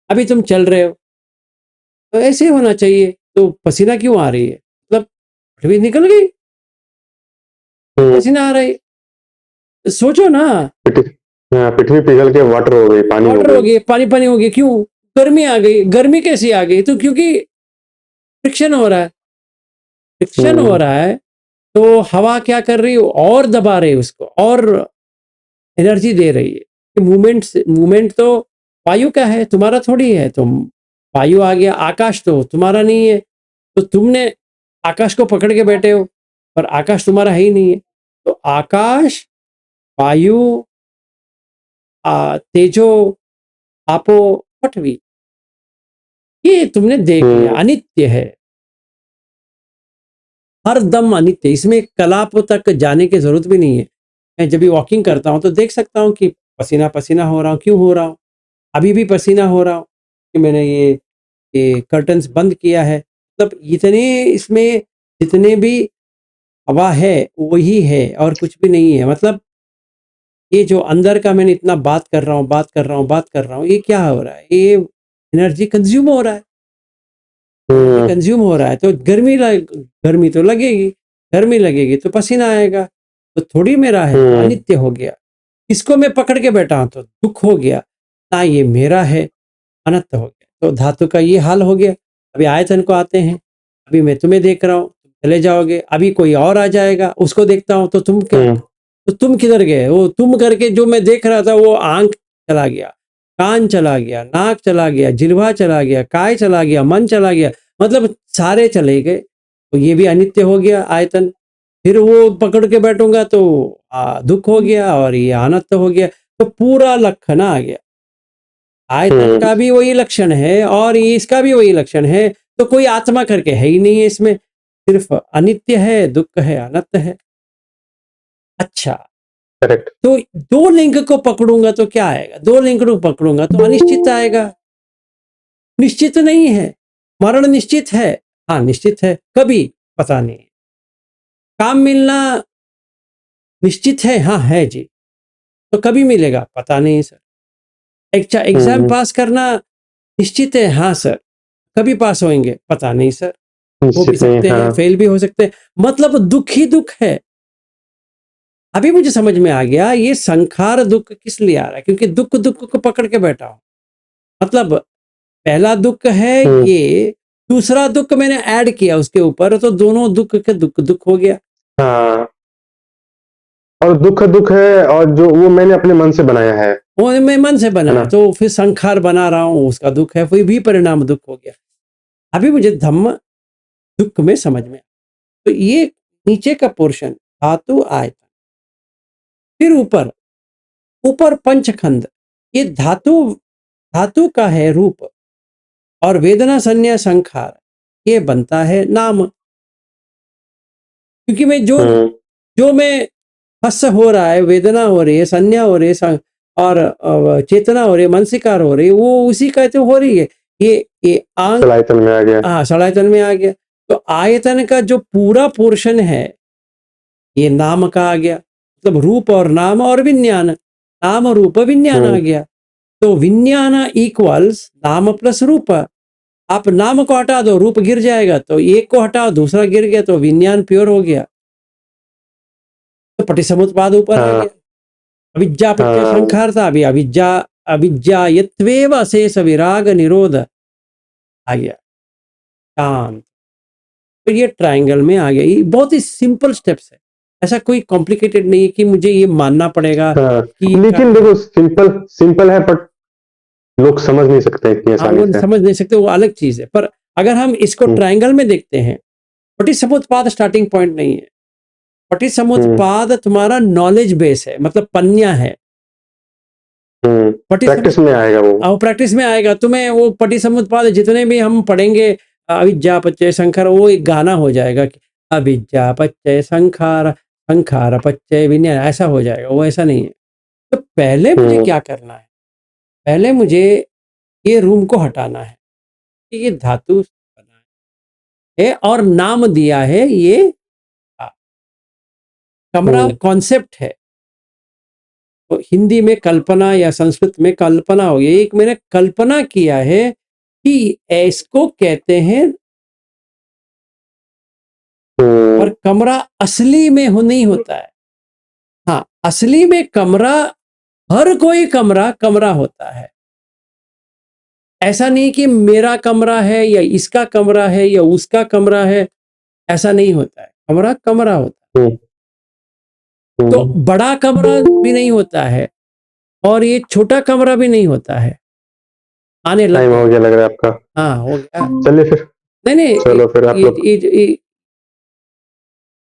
अभी तुम चल रहे हो तो ऐसे होना चाहिए, तो पसीना क्यों आ रही है? मतलब पृथ्वी निकल गई, हम्म, पसीना आ रहा है। सोचो ना, पृथ्वी हाँ, पृथ्वी पिघल के वाटर हो गई, पानी हो वाटर हो गई। गई, पानी-पानी हो गई, क्यों? गर्मी आ गई, गर्मी कैसी आ गई? तो क्योंकि फ्रिक्शन हो रहा है, फ्रिक्शन हो हम्म, रहा है, तो हवा क्या कर रही है? और दबा रही है उसको, और एनर्जी दे रही है। मूवमेंट तो वायु का है, तुम्हारा थोड़ी है। तुम वायु आ गया, आकाश तो तुम्हारा नहीं है, तो तुमने आकाश को पकड़ के बैठे हो, पर आकाश तुम्हारा है ही नहीं है। तो आकाश, वायु, तेजो, आपो, पृथ्वी, ये तुमने देख लिया, हम्म, अनित्य है, हर दम अनित्य। इसमें कलाप तक जाने की जरूरत भी नहीं है। मैं जब भी वॉकिंग करता हूँ तो देख सकता हूँ कि पसीना पसीना हो रहा हूँ, क्यों हो रहा हूँ? अभी भी पसीना हो रहा हूँ कि मैंने ये कर्टन्स बंद किया है। मतलब इतने इसमें जितने भी हवा है वही है और कुछ भी नहीं है। मतलब ये जो अंदर का मैंने इतना बात कर रहा हूँ, बात कर रहा हूँ, बात कर रहा हूँ, ये क्या हो रहा है? ये एनर्जी कंज्यूम हो रहा है, एनर्जी हम्म, कंज्यूम हो रहा है। तो गर्मी तो लगेगी, गर्मी लगेगी तो पसीना आएगा। तो थोड़ी मेरा है, तो हम्म, अनित्य हो गया। इसको मैं पकड़ के बैठा हूं तो दुख हो गया, ना ये मेरा है, अनंत हो गया। तो धातु का ये हाल हो गया। अभी आयतन को आते हैं। अभी मैं तुम्हें देख रहा हूँ, तुम चले जाओगे, अभी कोई और आ जाएगा, उसको देखता हूँ, तो तुम क्या, हम्म, तो तुम किधर गए? वो तुम करके जो मैं देख रहा था, वो आंख चला गया, कान चला गया, नाक चला गया, जिह्वा चला गया, काय चला गया, मन चला गया, मतलब सारे चले गए। तो ये भी अनित्य हो गया आयतन। फिर वो पकड़ के बैठूंगा तो दुख हो गया, और ये अनंत हो गया। तो पूरा लक्षण आ गया। आयतन हम्म, का भी वही लक्षण है और ये इसका भी वही लक्षण है। तो कोई आत्मा करके है ही नहीं है इसमें, सिर्फ अनित्य है, दुख है, अनंत है। अच्छा, करेक्ट। तो दो लिंग को पकड़ूंगा तो क्या आएगा? दो लिंग को पकड़ूंगा तो अनिश्चित आएगा, निश्चित नहीं है। मरण निश्चित है, हाँ निश्चित है, कभी पता नहीं। काम मिलना निश्चित है, हाँ है जी, तो कभी मिलेगा पता नहीं सर। एग्जाम हम्म, पास करना निश्चित है, हाँ सर, कभी पास होंगे पता नहीं सर, हो भी निश्चित नहीं, सकते हैं, हाँ। फेल भी हो सकते हैं। मतलब दुख ही दुख है। अभी मुझे समझ में आ गया ये संखार दुख किस लिए आ रहा है, क्योंकि दुख दुख को पकड़ के बैठा हूं। मतलब पहला दुख है हम्म, ये, दूसरा दुख मैंने ऐड किया उसके ऊपर, तो दोनों दुख के दुख दुख हो गया। हाँ, और दुख दुख है, और जो वो मैंने अपने मन से बनाया वो मैं मन से है बनाया, ना? तो फिर संखार बना रहा हूं, उसका दुख है, फिर भी परिणाम दुख हो गया। अभी मुझे धम्म दुख में समझ में आया। तो ये नीचे का पोर्शन धातु आयतन, फिर ऊपर, ऊपर पंचखंड, ये धातु, धातु का है रूप, और वेदना संज्ञा संखार, ये बनता है नाम। क्योंकि मैं जो हम्म, जो मैं हस हो रहा है, वेदना हो रही है, संज्ञा हो रही है, और चेतना हो रही है, मनसिकार हो रही है, वो उसी का तो हो रही है। ये आंख, सलायतन में आ गया। हाँ सलायतन में आ गया। तो आयतन का जो पूरा पोर्शन है ये नाम का आ गया। मतलब रूप और नाम और विज्ञान, नाम रूप विज्ञान आ हम्म, गया। तो विज्ञान इक्वल्स नाम प्लस रूप। आप नाम को हटा दो, रूप गिर जाएगा, तो एक को हटाओ दूसरा गिर गया, तो विज्ञान प्योर हो गया। तो पटिसमुत्पाद ऊपर आ हाँ, गया। अविद्या प्रत्यय हाँ, संखार था, अभी अविद्या, अविद्यायत्वेव अशेष विराग निरोध आ गया, शांत। तो ये ट्रायंगल में आ गया। ये बहुत ही सिंपल स्टेप्स है, ऐसा कोई कॉम्प्लिकेटेड नहीं है कि मुझे ये मानना पड़ेगा हाँ। कि लेकिन देखो, सिंपल सिंपल है, बट लोग समझ नहीं सकते इतनी हाँ आसानी वो से। समझ नहीं सकते, वो अलग चीज है। पर अगर हम इसको हम्म, ट्रायंगल में देखते हैं, पटिसमुत्पाद स्टार्टिंग पॉइंट नहीं है। हम्म, पटिसमुत्पाद तुम्हारा नॉलेज बेस है, मतलब पन्या है। प्रैक्टिस पटिसमुत्पाद में आएगा वो। और प्रैक्टिस में आएगा। तुम्हें वो पटिसमुत्पाद जितने भी हम पढ़ेंगे, अविद्या पच्चय संखार, वो एक गाना हो जाएगा कि अविद्या पच्चय संखार, संखार पच्चय विज्ञान, ऐसा हो जाएगा। वो ऐसा नहीं है। तो पहले मुझे हम्म, क्या करना है? पहले मुझे ये रूम को हटाना है कि ये धातु बना है और नाम दिया है ये कमरा, हम्म, कॉन्सेप्ट है। तो हिंदी में कल्पना या संस्कृत में कल्पना हो गई। एक मैंने कल्पना किया है कि इसको कहते हैं और कमरा असली में नहीं होता है। हाँ, असली में कमरा, हर कोई कमरा कमरा होता है। ऐसा नहीं कि मेरा कमरा है या इसका कमरा है या उसका कमरा है, ऐसा नहीं होता है। कमरा कमरा होता है। तो बड़ा कमरा भी नहीं होता है और ये छोटा कमरा भी नहीं होता है। आने लग टाइम हो गया लग रहा है आपका। हाँ, हो गया। चलिए फिर, नहीं चलो फिर आप लोग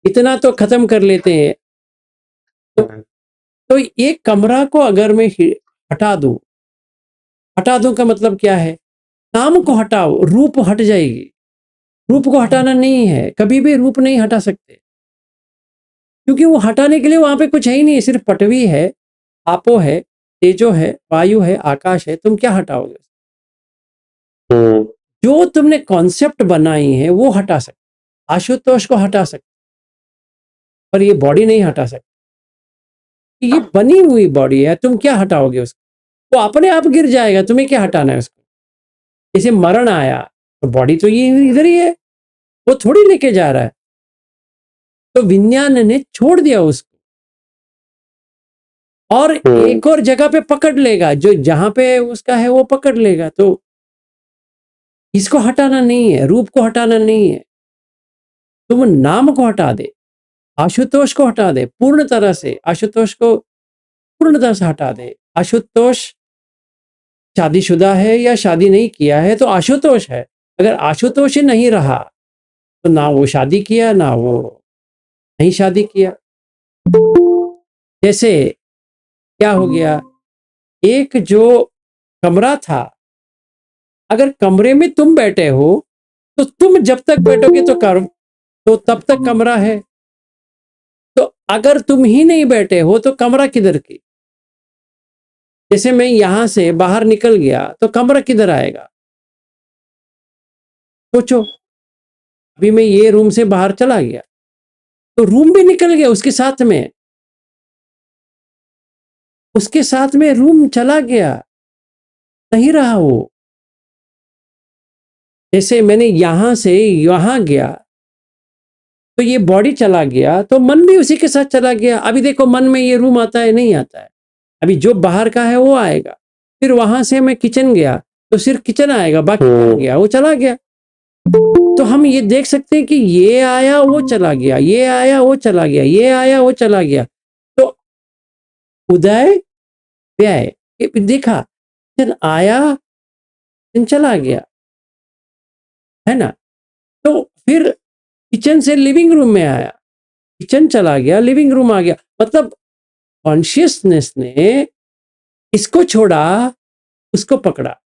इतना तो खत्म कर लेते हैं। तो ये कमरा को अगर मैं हटा दूं का मतलब क्या है? नाम को हटाओ, रूप हट जाएगी। रूप को हटाना नहीं है, कभी भी रूप नहीं हटा सकते, क्योंकि वो हटाने के लिए वहां पे कुछ है ही नहीं, सिर्फ पटवी है, आपो है, तेजो है, वायु है, आकाश है। तुम क्या हटाओगे? जो तुमने कॉन्सेप्ट बनाई है वो हटा सकते। आशुतोष को हटा सकते, पर ये बॉडी नहीं हटा सकती। ये बनी हुई बॉडी है, तुम क्या हटाओगे उसको? वो अपने आप गिर जाएगा, तुम्हें क्या हटाना है उसको? जैसे मरण आया तो बॉडी तो ये इधर ही है, वो थोड़ी लेके जा रहा है। तो विज्ञान ने छोड़ दिया उसको और एक और जगह पे पकड़ लेगा, जो जहां पे उसका है वो पकड़ लेगा। तो इसको हटाना नहीं है, रूप को हटाना नहीं है। तुम नाम को हटा दे, आशुतोष को हटा दे पूर्ण तरह से, आशुतोष को पूर्ण तरह से हटा दे। आशुतोष शादीशुदा है या शादी नहीं किया है तो आशुतोष है। अगर आशुतोष ही नहीं रहा तो ना वो शादी किया ना वो नहीं शादी किया। जैसे क्या हो गया, एक जो कमरा था, अगर कमरे में तुम बैठे हो तो तुम जब तक बैठोगे तो तब तक कमरा है। तो अगर तुम ही नहीं बैठे हो तो कमरा किधर की? जैसे मैं यहां से बाहर निकल गया तो कमरा किधर आएगा? सोचो, अभी मैं ये रूम से बाहर चला गया तो रूम भी निकल गया उसके साथ में, उसके साथ में रूम चला गया, नहीं रहा वो। जैसे मैंने यहां से यहां गया तो ये बॉडी चला गया तो मन भी उसी के साथ चला गया। अभी देखो मन में ये रूम आता है नहीं आता है? अभी जो बाहर का है वो आएगा। फिर वहां से मैं किचन गया तो सिर्फ किचन आएगा, बाकी कहाँ गया? वो चला गया। तो हम ये देख सकते हैं कि ये आया वो चला गया, ये आया वो चला गया, ये आया वो चला गया। तो उदय व्यय, ये देखा, किचन आया किचन चला गया, है ना? तो फिर किचन से लिविंग रूम में आया, किचन चला गया, लिविंग रूम आ गया। मतलब कॉन्शियसनेस ने इसको छोड़ा, उसको पकड़ा,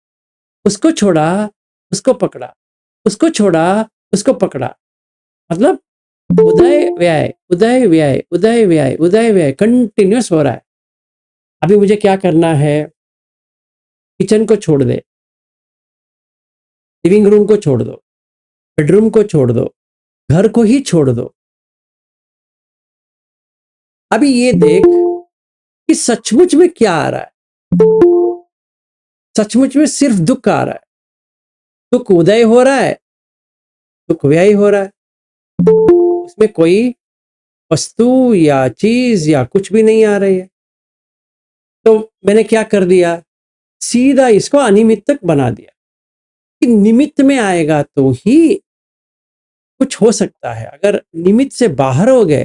उसको छोड़ा, उसको पकड़ा, उसको छोड़ा, उसको पकड़ा। मतलब उदय व्यय, उदय व्यय, उदय व्यय, उदय व्यय कंटिन्यूस हो रहा है। अभी मुझे क्या करना है? किचन को छोड़ दे, लिविंग रूम को छोड़ दो, बेडरूम को छोड़ दो, घर को ही छोड़ दो। अभी ये देख कि सचमुच में क्या आ रहा है। सचमुच में सिर्फ दुख आ रहा है। दुख उदय हो रहा है, दुख व्यय हो रहा है। उसमें कोई वस्तु या चीज या कुछ भी नहीं आ रही है। तो मैंने क्या कर दिया, सीधा इसको अनिमित्तक बना दिया कि निमित्त में आएगा तो ही कुछ हो सकता है। अगर निमित्त से बाहर हो गए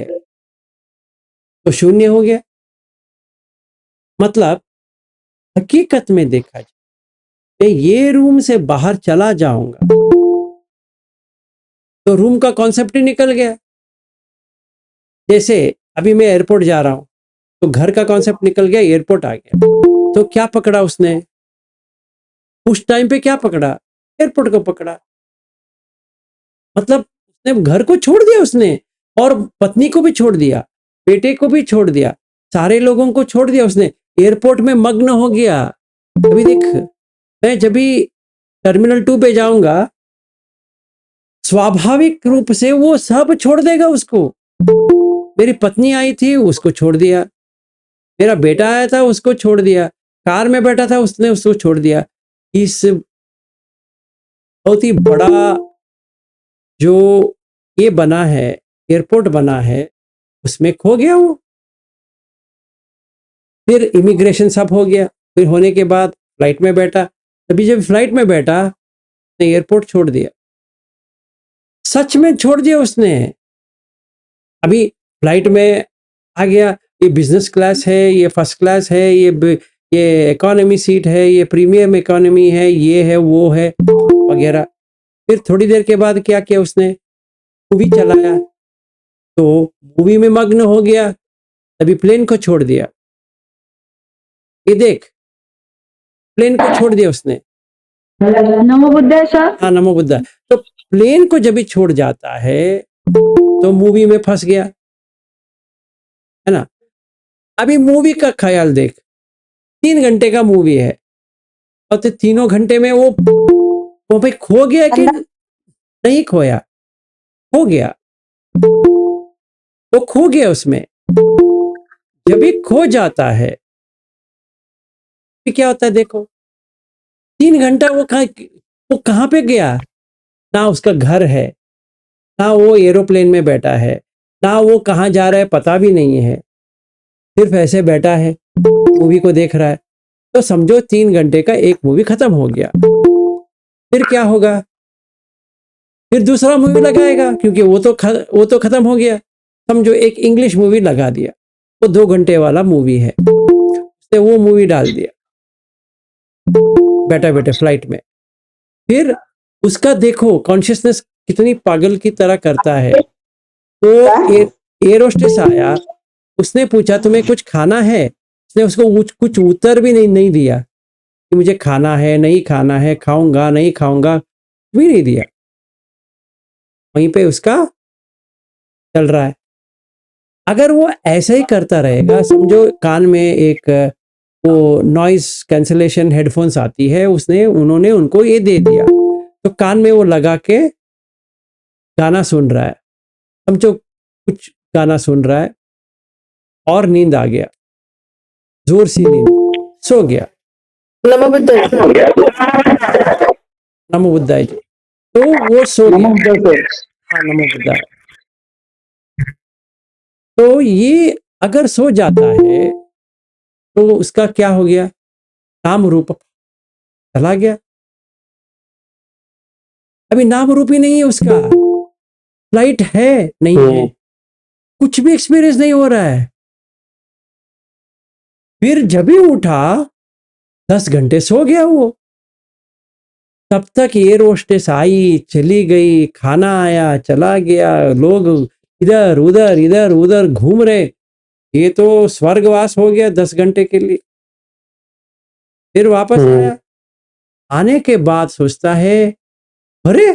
तो शून्य हो गया। मतलब हकीकत में देखा जाए, मैं ये रूम से बाहर चला जाऊंगा तो रूम का कॉन्सेप्ट ही निकल गया। जैसे अभी मैं एयरपोर्ट जा रहा हूं तो घर का कॉन्सेप्ट निकल गया, एयरपोर्ट आ गया। तो क्या पकड़ा उसने? उस टाइम पे क्या पकड़ा? एयरपोर्ट को पकड़ा। मतलब उसने घर को छोड़ दिया उसने, और पत्नी को भी छोड़ दिया, बेटे को भी छोड़ दिया, सारे लोगों को छोड़ दिया उसने। एयरपोर्ट में मग्न हो गया। अभी देख, मैं जब भी टर्मिनल 2 पे जाऊंगा स्वाभाविक रूप से वो सब छोड़ देगा उसको। मेरी पत्नी आई थी उसको छोड़ दिया, मेरा बेटा आया था उसको छोड़ दिया, कार में बैठा था उसने उसको छोड़ दिया। इस बहुत ही बड़ा जो ये बना है एयरपोर्ट बना है उसमें खो गया वो। फिर इमिग्रेशन सब हो गया, फिर होने के बाद फ्लाइट में बैठा, तभी जब फ्लाइट में बैठा तो एयरपोर्ट छोड़ दिया, सच में छोड़ दिया उसने। अभी फ्लाइट में आ गया, ये बिजनेस क्लास है, ये फर्स्ट क्लास है, ये इकोनॉमी सीट है, ये प्रीमियम इकोनॉमी है, ये है वो है वगैरह। फिर थोड़ी देर के बाद क्या किया उसने, मूवी चलाया, तो मूवी में मग्न हो गया, तभी प्लेन को छोड़ दिया। ये देख, प्लेन को छोड़ दिया उसने। नमो बुद्धाय सर। हाँ, नमो बुद्धा। तो प्लेन को जब भी छोड़ जाता है तो मूवी में फंस गया, है ना। अभी मूवी का ख्याल देख, 3 घंटे का मूवी है और तो तीनों घंटे में वो भाई खो गया कि नहीं खोया, खो गया, वो खो गया उसमें। जब भी खो जाता है फिर क्या होता है देखो, 3 घंटा वो कहाँ पे गया, ना उसका घर है, ना वो एरोप्लेन में बैठा है, ना वो कहाँ जा रहा है पता भी नहीं है, सिर्फ ऐसे बैठा है मूवी को देख रहा है। तो समझो 3 घंटे का एक मूवी खत्म हो गया। फिर क्या होगा, फिर दूसरा मूवी लगाएगा, क्योंकि वो तो खत्म हो गया। समझो एक इंग्लिश मूवी लगा दिया, वो 2 घंटे वाला मूवी है, उसने वो मूवी डाल दिया बैठे बैठे फ्लाइट में। फिर उसका देखो कॉन्शियसनेस कितनी पागल की तरह करता है। तो एयर होस्टेस आया, उसने पूछा तुम्हें कुछ खाना है, उसने उसको कुछ उत्तर भी नहीं दिया कि मुझे खाना है नहीं खाना है, खाऊंगा नहीं खाऊंगा, भी नहीं दिया। वहीं पे उसका चल रहा है। अगर वो ऐसे ही करता रहेगा, समझो कान में एक वो नॉइज कैंसलेशन हेडफोन्स आती है, उन्होंने उनको ये दे दिया, तो कान में वो लगा के गाना सुन रहा है, समझो कुछ गाना सुन रहा है और नींद आ गया, जोर सी नींद, सो गया। नमो बुद्धाय। नमो बुद्धाय जी। तो वो सो नमो गया। बुद्धाय सर। हाँ, नमो बुद्धाय। तो ये अगर सो जाता है तो उसका क्या हो गया, नाम रूप चला गया। अभी नाम रूप ही नहीं है उसका, फ्लाइट है नहीं है, कुछ भी एक्सपीरियंस नहीं हो रहा है। फिर जब भी उठा 10 घंटे सो गया वो। तब तक एयर होस्टेस आई चली गई, खाना आया चला गया, लोग इधर उधर घूम रहे, ये तो स्वर्गवास हो गया 10 घंटे के लिए। फिर वापस आया, आने के बाद सोचता है अरे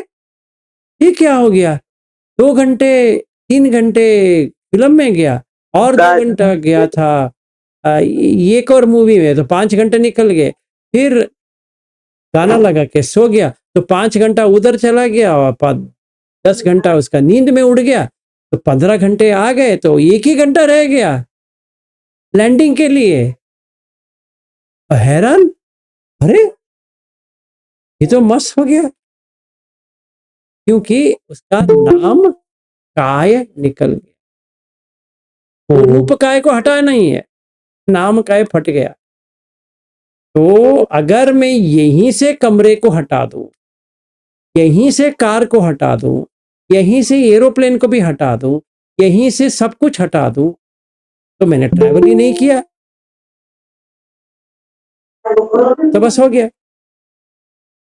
ये क्या हो गया, 2 घंटे 3 घंटे फिल्म में गया और 2 घंटा गया था ये एक और मूवी में, तो 5 घंटे निकल गए। फिर गाना लगा के सो गया, तो 5 घंटा उधर चला गया और 10 घंटा उसका नींद में उड़ गया, तो 15 घंटे आ गए, तो 1 ही घंटा रह गया लैंडिंग के लिए। हैरान, अरे ये तो मस्त हो गया, क्योंकि उसका नाम काय निकल गया, रूप काय को हटाया नहीं है, नाम काय फट गया। तो अगर मैं यहीं से कमरे को हटा दूं, यहीं से कार को हटा दूं, यहीं से एरोप्लेन को भी हटा दूं, यहीं से सब कुछ हटा दूं, तो मैंने ट्रैवल ही नहीं किया, तो बस हो गया,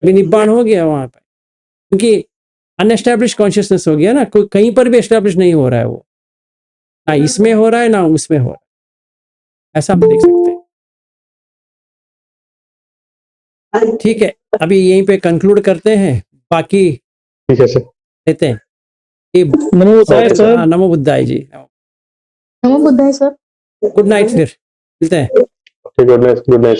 निब्बाण हो गया वहां पर। क्योंकि अनएस्टैब्लिश कॉन्शियसनेस हो गया ना, कोई कहीं पर भी एस्टैब्लिश नहीं हो रहा है, वो ना इसमें हो रहा है ना उसमें हो रहा है, ऐसा आप देख सकते हैं। ठीक है, अभी यहीं पे कंक्लूड करते हैं, बाकी ठीक है सर। लेते हैं। ये नमो बुद्धाय सर। हाँ, नमो बुद्धाय जी। नमो बुद्धाय सर। गुड नाइट, फिर मिलते हैं। Good night, good night.